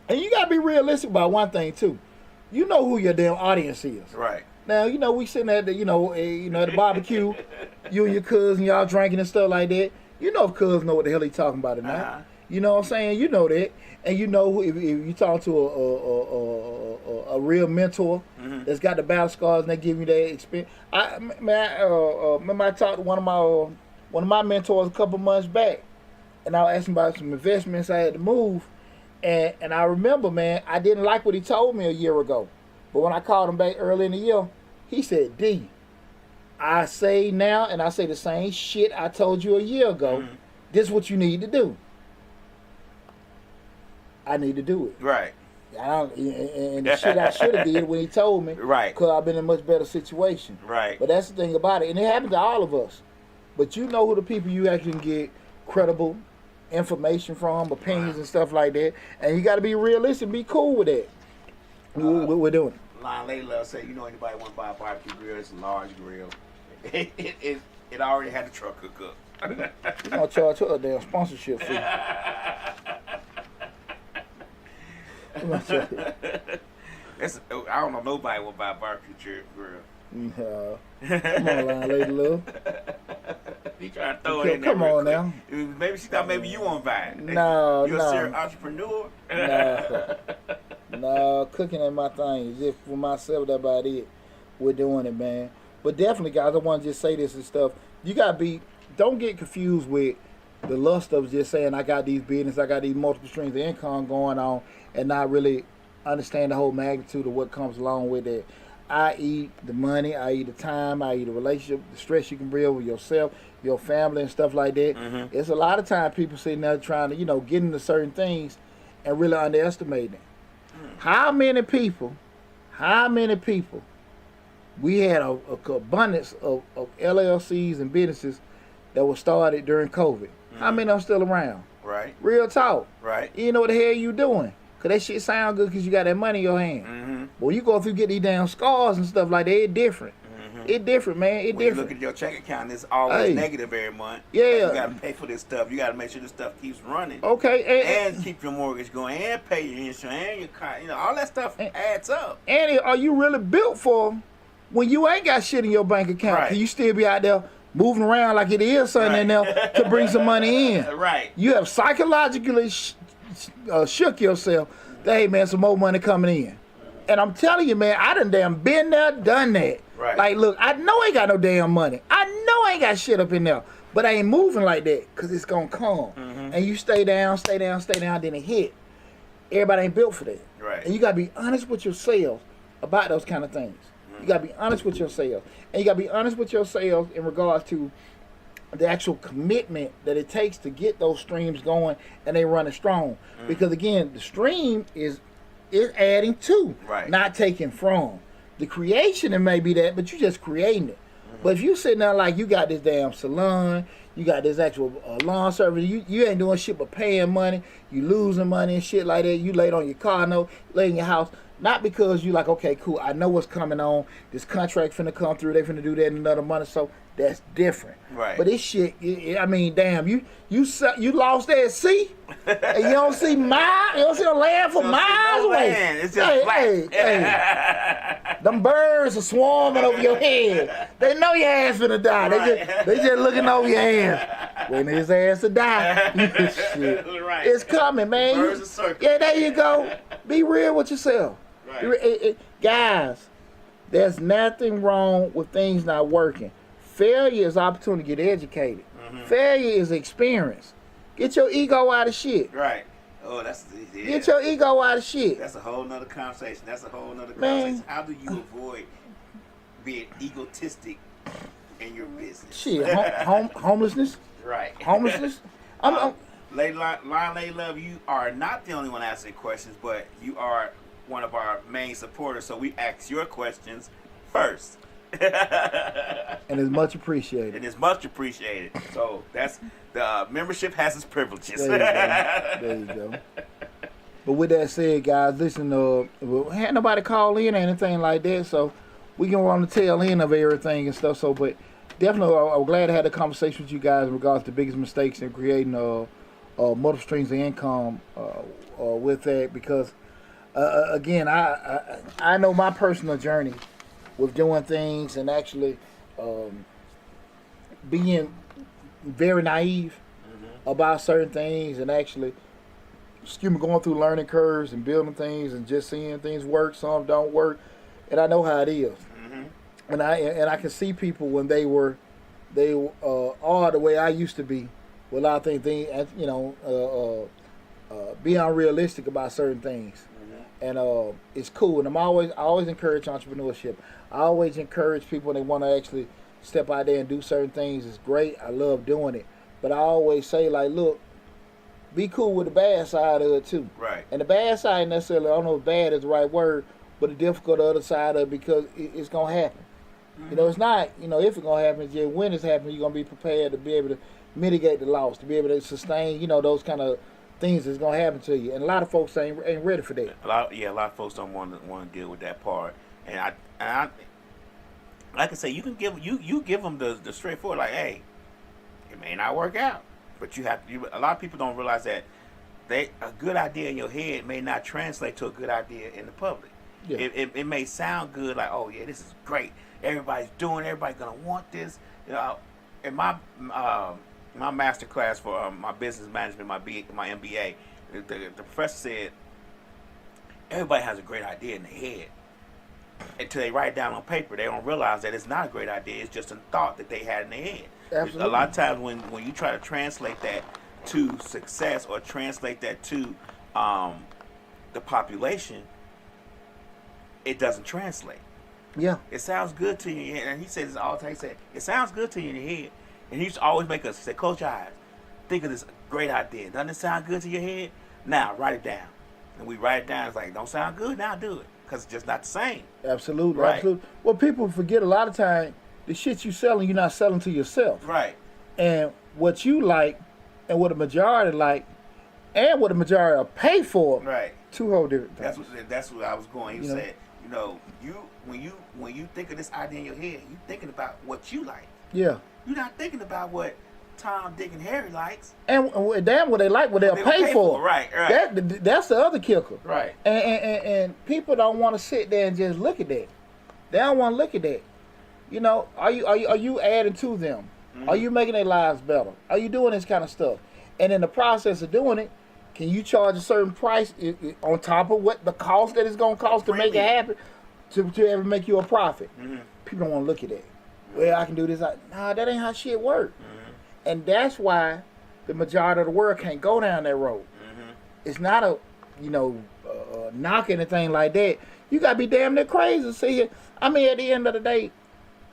and you gotta be realistic about one thing too. You know who your damn audience is. Right. Now, we sitting at the, at the barbecue, you and your cousin, y'all drinking and stuff like that. You know if cuz know what the hell he talking about or not. You know what I'm saying? You know that. And you know if you talk to a real mentor that's got the battle scars and they give you that experience. Remember I talked to one of my mentors a couple months back, and I was asking about some investments I had to move. And I remember, man, I didn't like what he told me a year ago. But when I called him back early in the year, he said, D, I say now, and I say the same shit I told you a year ago. This is what you need to do. I need to do it. Right. And the shit I should have did when he told me. Right. Because I've been in a much better situation. Right. But that's the thing about it. And it happened to all of us. But you know who the people you actually can get credible information from, opinions and stuff like that. And you got to be realistic and be cool with that. What we're doing. Line Lady Love said, you know anybody want to buy a barbecue grill? It's a large grill. It already had the truck hook up. We're going to charge her a damn sponsorship fee. I don't know nobody will buy a barbecue grill. No. Come on, Line Lady Love. He trying to throw it in there. Come on now. Maybe she thought maybe you want to buy it. No, You're a serious entrepreneur? No, cooking ain't my thing. Just for myself, that's about it. We're doing it, man. But definitely, guys, I want to just say this and stuff. You got to don't get confused with the lust of just saying, I got these business, I got these multiple streams of income going on, and not really understand the whole magnitude of what comes along with it. I.e. the money, i.e. the time, i.e. the relationship, the stress you can bring with yourself, your family, and stuff like that. It's a lot of time people sitting there trying to, get into certain things and really underestimating it. How many people, we had a abundance of LLCs and businesses that were started during COVID. How many of them still around? Right. Real talk. Right. You know what the hell you doing? Because that shit sound good because you got that money in your hand. But when you go through get these damn scars and stuff like that, it's different. It's different, man. It's different. You look at your check account, it's always negative every month. Yeah. You got to pay for this stuff. You got to make sure this stuff keeps running. Okay. And keep your mortgage going and pay your insurance and your car. All that stuff adds up. And are you really built for when you ain't got shit in your bank account? Right. Can you still be out there moving around like it is something in there to bring some money in? Right. You have psychologically shook yourself that, hey, man, some more money coming in. And I'm telling you, man, I done damn been there, done that. Right. Like, look, I know I ain't got no damn money. I know I ain't got shit up in there. But I ain't moving like that because it's going to come. And you stay down, then it hit. Everybody ain't built for that. Right. And you got to be honest with yourself about those kind of things. You got to be honest with yourself. And you got to be honest with yourself in regards to the actual commitment that it takes to get those streams going and they running strong. Because, again, the stream is adding to, not taking from. The creation, it may be that, but you just creating it. But if you sitting there like you got this damn salon, you got this actual lawn service, you ain't doing shit but paying money, you losing money and shit like that, you laid on your car note, lay in your house, not because you like, okay, cool, I know what's coming on, this contract finna come through, they finna do that in another month or so, that's different. Right. But this shit, I mean, damn, you lost that sea, and you don't see miles, you don't see the land for miles away. Land. It's just flat. Hey. Them birds are swarming over your head. They know your ass finna die. They just looking over your ass. When his ass to die. Shit. Right. It's coming, man. Birds are circling. Yeah, there you go. Be real with yourself. Right. Guys, there's nothing wrong with things not working. Failure is opportunity to get educated. Failure is experience. Get your ego out of shit. Right. Oh, Get your ego out of shit. That's a whole nother conversation. Man. How do you avoid being egotistic in your business? Shit, homelessness. Right. Homelessness. Lady Love, you are not the only one asking questions, but you are one of our main supporters, so we ask your questions first. And it's much appreciated. So that's the membership has its privileges. There you go. But with that said, guys, listen, had nobody call in or anything like that, so we can run the tail end of everything and stuff. So, but definitely, I'm glad to have the conversation with you guys in regards to the biggest mistakes in creating multiple streams of income with that because, again, I know my personal journey with doing things and actually being very naive about certain things and actually, going through learning curves and building things and just seeing things work, some don't work, and I know how it is. And I can see people when they are the way I used to be, with a lot of things being unrealistic about certain things, and it's cool. And I always encourage entrepreneurship. I always encourage people when they want to actually step out there and do certain things. It's great. I love doing it, but I always say like, look, be cool with the bad side of it too. Right. And the bad side necessarily, I don't know if bad is the right word, but the difficult other side of it because it's gonna happen. It's not, if it's going to happen, it's just when it's happening, you're going to be prepared to be able to mitigate the loss, to be able to sustain, those kind of things that's going to happen to you. And a lot of folks ain't ready for that. A lot of folks don't want to deal with that part. And I like I say, you can give them the straightforward, like, hey, it may not work out, but you have to. A lot of people don't realize that a good idea in your head may not translate to a good idea in the public. Yeah. It may sound good, like, oh yeah, this is great. Everybody's doing. Everybody's gonna want this. In my master class for my business management, my MBA, the professor said everybody has a great idea in their head until they write it down on paper. They don't realize that it's not a great idea. It's just a thought that they had in their head. Absolutely. A lot of times when you try to translate that to success or translate that to the population, it doesn't translate. Yeah. It sounds good to you, and he said this all the time. He said, it sounds good to you in your head. And he used to always make us say, close your eyes. Think of this great idea. Doesn't it sound good to your head? Now, write it down. And we write it down. It's like, don't sound good? Now do it. Because it's just not the same. Absolutely. Right. Absolutely. Well, people forget a lot of time, the shit you selling, you're not selling to yourself. Right. And what you like, and what the majority like, and what the majority will pay for. Right. Two whole different things. That's what I was going. He said, when you think of this idea in your head, you thinking about what you like. Yeah. You're not thinking about what Tom, Dick, and Harry likes. And damn what they like, what they'll pay for. Right. That's the other kicker. Right. And people don't want to sit there and just look at that. They don't want to look at that. Are you adding to them? Mm-hmm. Are you making their lives better? Are you doing this kind of stuff? And in the process of doing it, can you charge a certain price on top of what the cost that it's going to cost to make it happen, to ever make you a profit? Mm-hmm. People don't want to look at that. Well, I can do this. Nah, that ain't how shit work. Mm-hmm. And that's why the majority of the world can't go down that road. Mm-hmm. It's not a, knock anything like that. You got to be damn near crazy to see it. I mean, at the end of the day,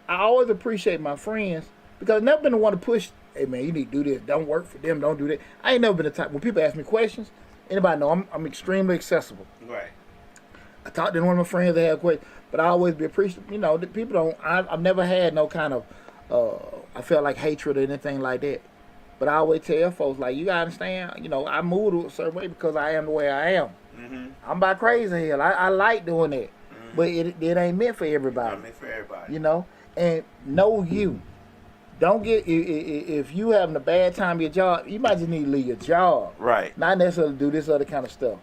I always appreciate my friends because I've never been the one to push, hey man, you need to do this. Don't work for them. Don't do that. I ain't never been the type. When people ask me questions, anybody know I'm extremely accessible. Right. I talked to one of my friends that had questions, but I always be appreciative. People don't. I've never had no kind of. I felt like hatred or anything like that. But I always tell folks like, you gotta understand. I move a certain way because I am the way I am. Mm-hmm. I'm about crazy hell. I like doing that, but it ain't meant for everybody. Not meant for everybody. And know you. Don't get if you having a bad time at your job, you might just need to leave your job. Right. Not necessarily do this other kind of stuff.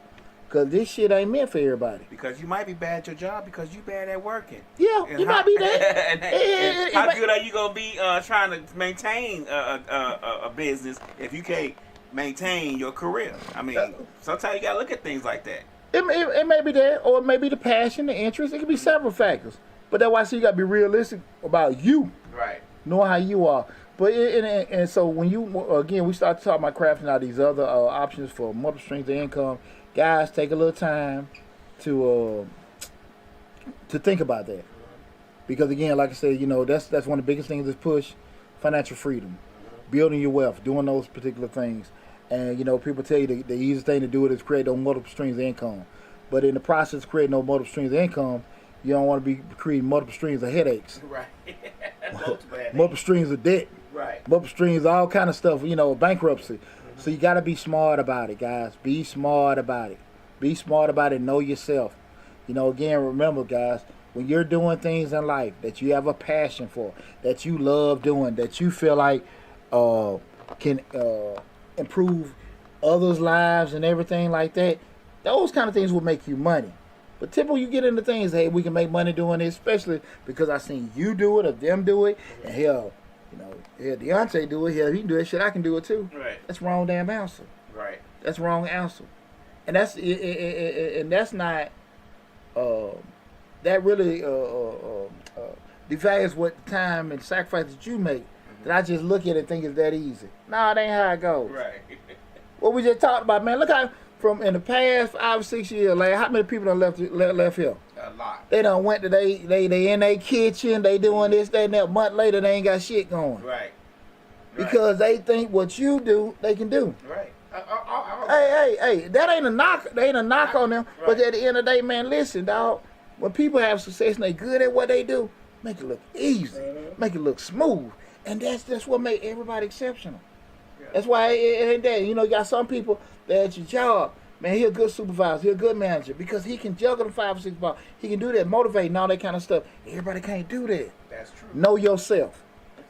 Because this shit ain't meant for everybody. Because you might be bad at your job because you bad at working. Yeah, and you might be that. and how good are you going to be trying to maintain a business if you can't maintain your career? I mean, sometimes you got to look at things like that. It may be that, or it may be the passion, the interest. It could be several factors. But that's why I say you got to be realistic about you. Right. Know how you are. But and so when we start talking about crafting out these other options for multiple streams of income, guys, take a little time to think about that. Because again, like I said, that's one of the biggest things that's push financial freedom, building your wealth, doing those particular things. And people tell you the easiest thing to do it is create those multiple streams of income. But in the process of creating those multiple streams of income, you don't want to be creating multiple streams of headaches. Right. Multiple streams of debt. Right. Multiple streams, all kind of stuff, bankruptcy. Mm-hmm. So you got to be smart about it, guys. Be smart about it. Be smart about it. Know yourself. Again, remember, guys, when you're doing things in life that you have a passion for, that you love doing, that you feel like can improve others' lives and everything like that, those kind of things will make you money. But typically you get into things, hey, we can make money doing this, especially because I seen you do it or them do it, and hell, Deonte do it, hell, he can do it, shit, I can do it too. Right. That's wrong damn answer. Right. That's wrong answer. And that's not, that really devalues what time and sacrifice that you make. That I just look at it and think it's that easy. Nah, it ain't how it goes. Right. What we just talked about, man. Look how from in the past 5 or 6 years, like how many people done left here? A lot. They done went to they in their kitchen, they doing this, that, and that. A month later, they ain't got shit going. Right. Because they think what you do, they can do. Right. Hey, that ain't a knock. They ain't a knock on them. Right. But at the end of the day, man, listen, dog. When people have success and they good at what they do, make it look easy, make it look smooth, and that's what make everybody exceptional. Yeah. That's why it ain't that. You know, you got some people that at your job, man, he a good supervisor, he a good manager because he can juggle the 5 or 6 balls. He can do that, motivate and all that kind of stuff. Everybody can't do that. That's true. Know yourself.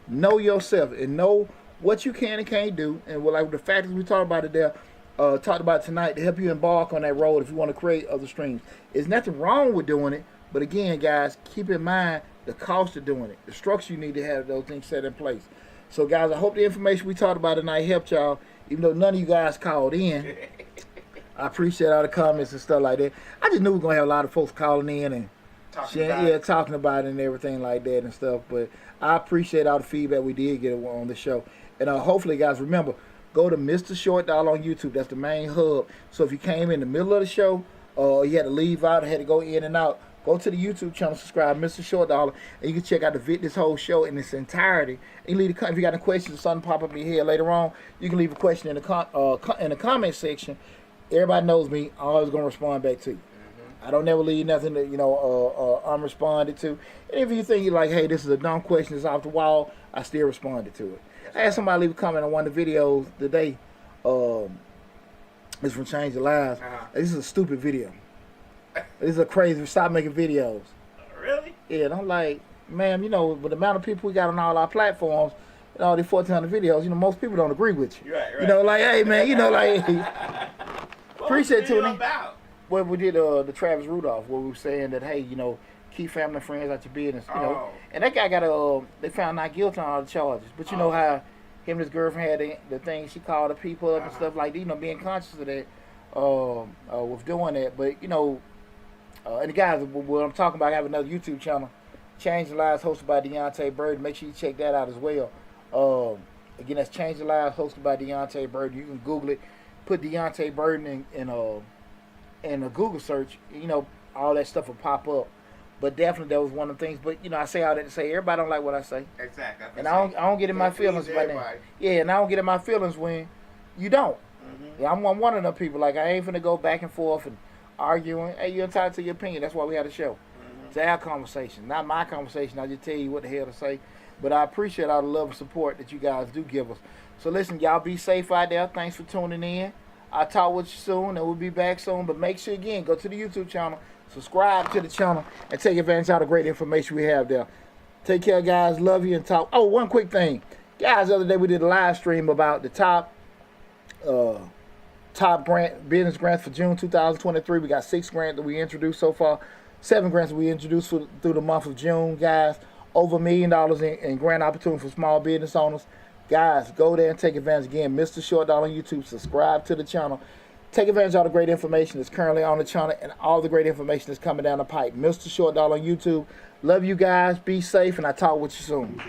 Know yourself and know what you can and can't do. And like the factors we talked about it there, talked about tonight to help you embark on that road if you want to create other streams. There's nothing wrong with doing it, but again, guys, keep in mind the cost of doing it, the structure you need to have those things set in place. So, guys, I hope the information we talked about tonight helped y'all, even though none of you guys called in. I appreciate all the comments and stuff like that. I just knew we were going to have a lot of folks calling in and talking about it and everything like that and stuff. But I appreciate all the feedback we did get on the show. And hopefully, guys, remember, go to Mr. Short Dollar on YouTube. That's the main hub. So if you came in the middle of the show or you had to leave out or had to go in and out, go to the YouTube channel, subscribe, Mr. Short Dollar, and you can check out this whole show in its entirety. And if you got any questions or something pop up in your head later on, you can leave a question in the comment section. Everybody knows me. I'm always going to respond back to you. I don't never leave nothing that, unresponded to. And if you think you're like, hey, this is a dumb question, it's off the wall, I still responded to it. I had somebody leave a comment on one of the videos today. It's from Change Your Lives. This is a stupid video. This is a crazy. Stop making videos. Really? Yeah, and I'm like, man, with the amount of people we got on all our platforms and all these 1,400 videos, most people don't agree with you. Right. Like, hey, man, like, appreciate it. tuning in. Well, we did the Travis Rudolph, where we were saying that, hey, keep family and friends out your business, And that guy got they found not guilty on all the charges. But you know how him and his girlfriend had the thing, she called the people up and stuff like that, being conscious of that, with doing that. But, and the guys, what I'm talking about, I have another YouTube channel, Change the Lives, hosted by Deonte Burden. Make sure you check that out as well. Again, that's Change the Lives, hosted by Deonte Burden. You can Google it, put Deonte Burden in a Google search, all that stuff will pop up. But definitely that was one of the things. But I say all that to say everybody don't like what I say. Exactly. And I don't get in my feelings right now. Yeah, and I don't get in my feelings when you don't. Yeah, I'm one of them people. Like, I ain't finna go back and forth and arguing. Hey, you're entitled to your opinion. That's why we had a show. It's our conversation, not my conversation. I just tell you what the hell to say. But I appreciate all the love and support that you guys do give us. So listen, y'all be safe out there. Thanks for tuning in. I'll talk with you soon, and we'll be back soon. But make sure, again, go to the YouTube channel, subscribe to the channel, and take advantage of all the great information we have there. Take care, guys. Love you and talk. Oh, one quick thing. Guys, the other day we did a live stream about the top business grants for June 2023. We got 6 grants that we introduced so far. 7 grants that we introduced through the month of June, guys. Over $1 million in grant opportunity for small business owners. Guys, go there and take advantage. Again, Mr. Short Dollar on YouTube. Subscribe to the channel. Take advantage of all the great information that's currently on the channel and all the great information that's coming down the pipe. Mr. Short Dollar on YouTube. Love you guys. Be safe, and I'll talk with you soon.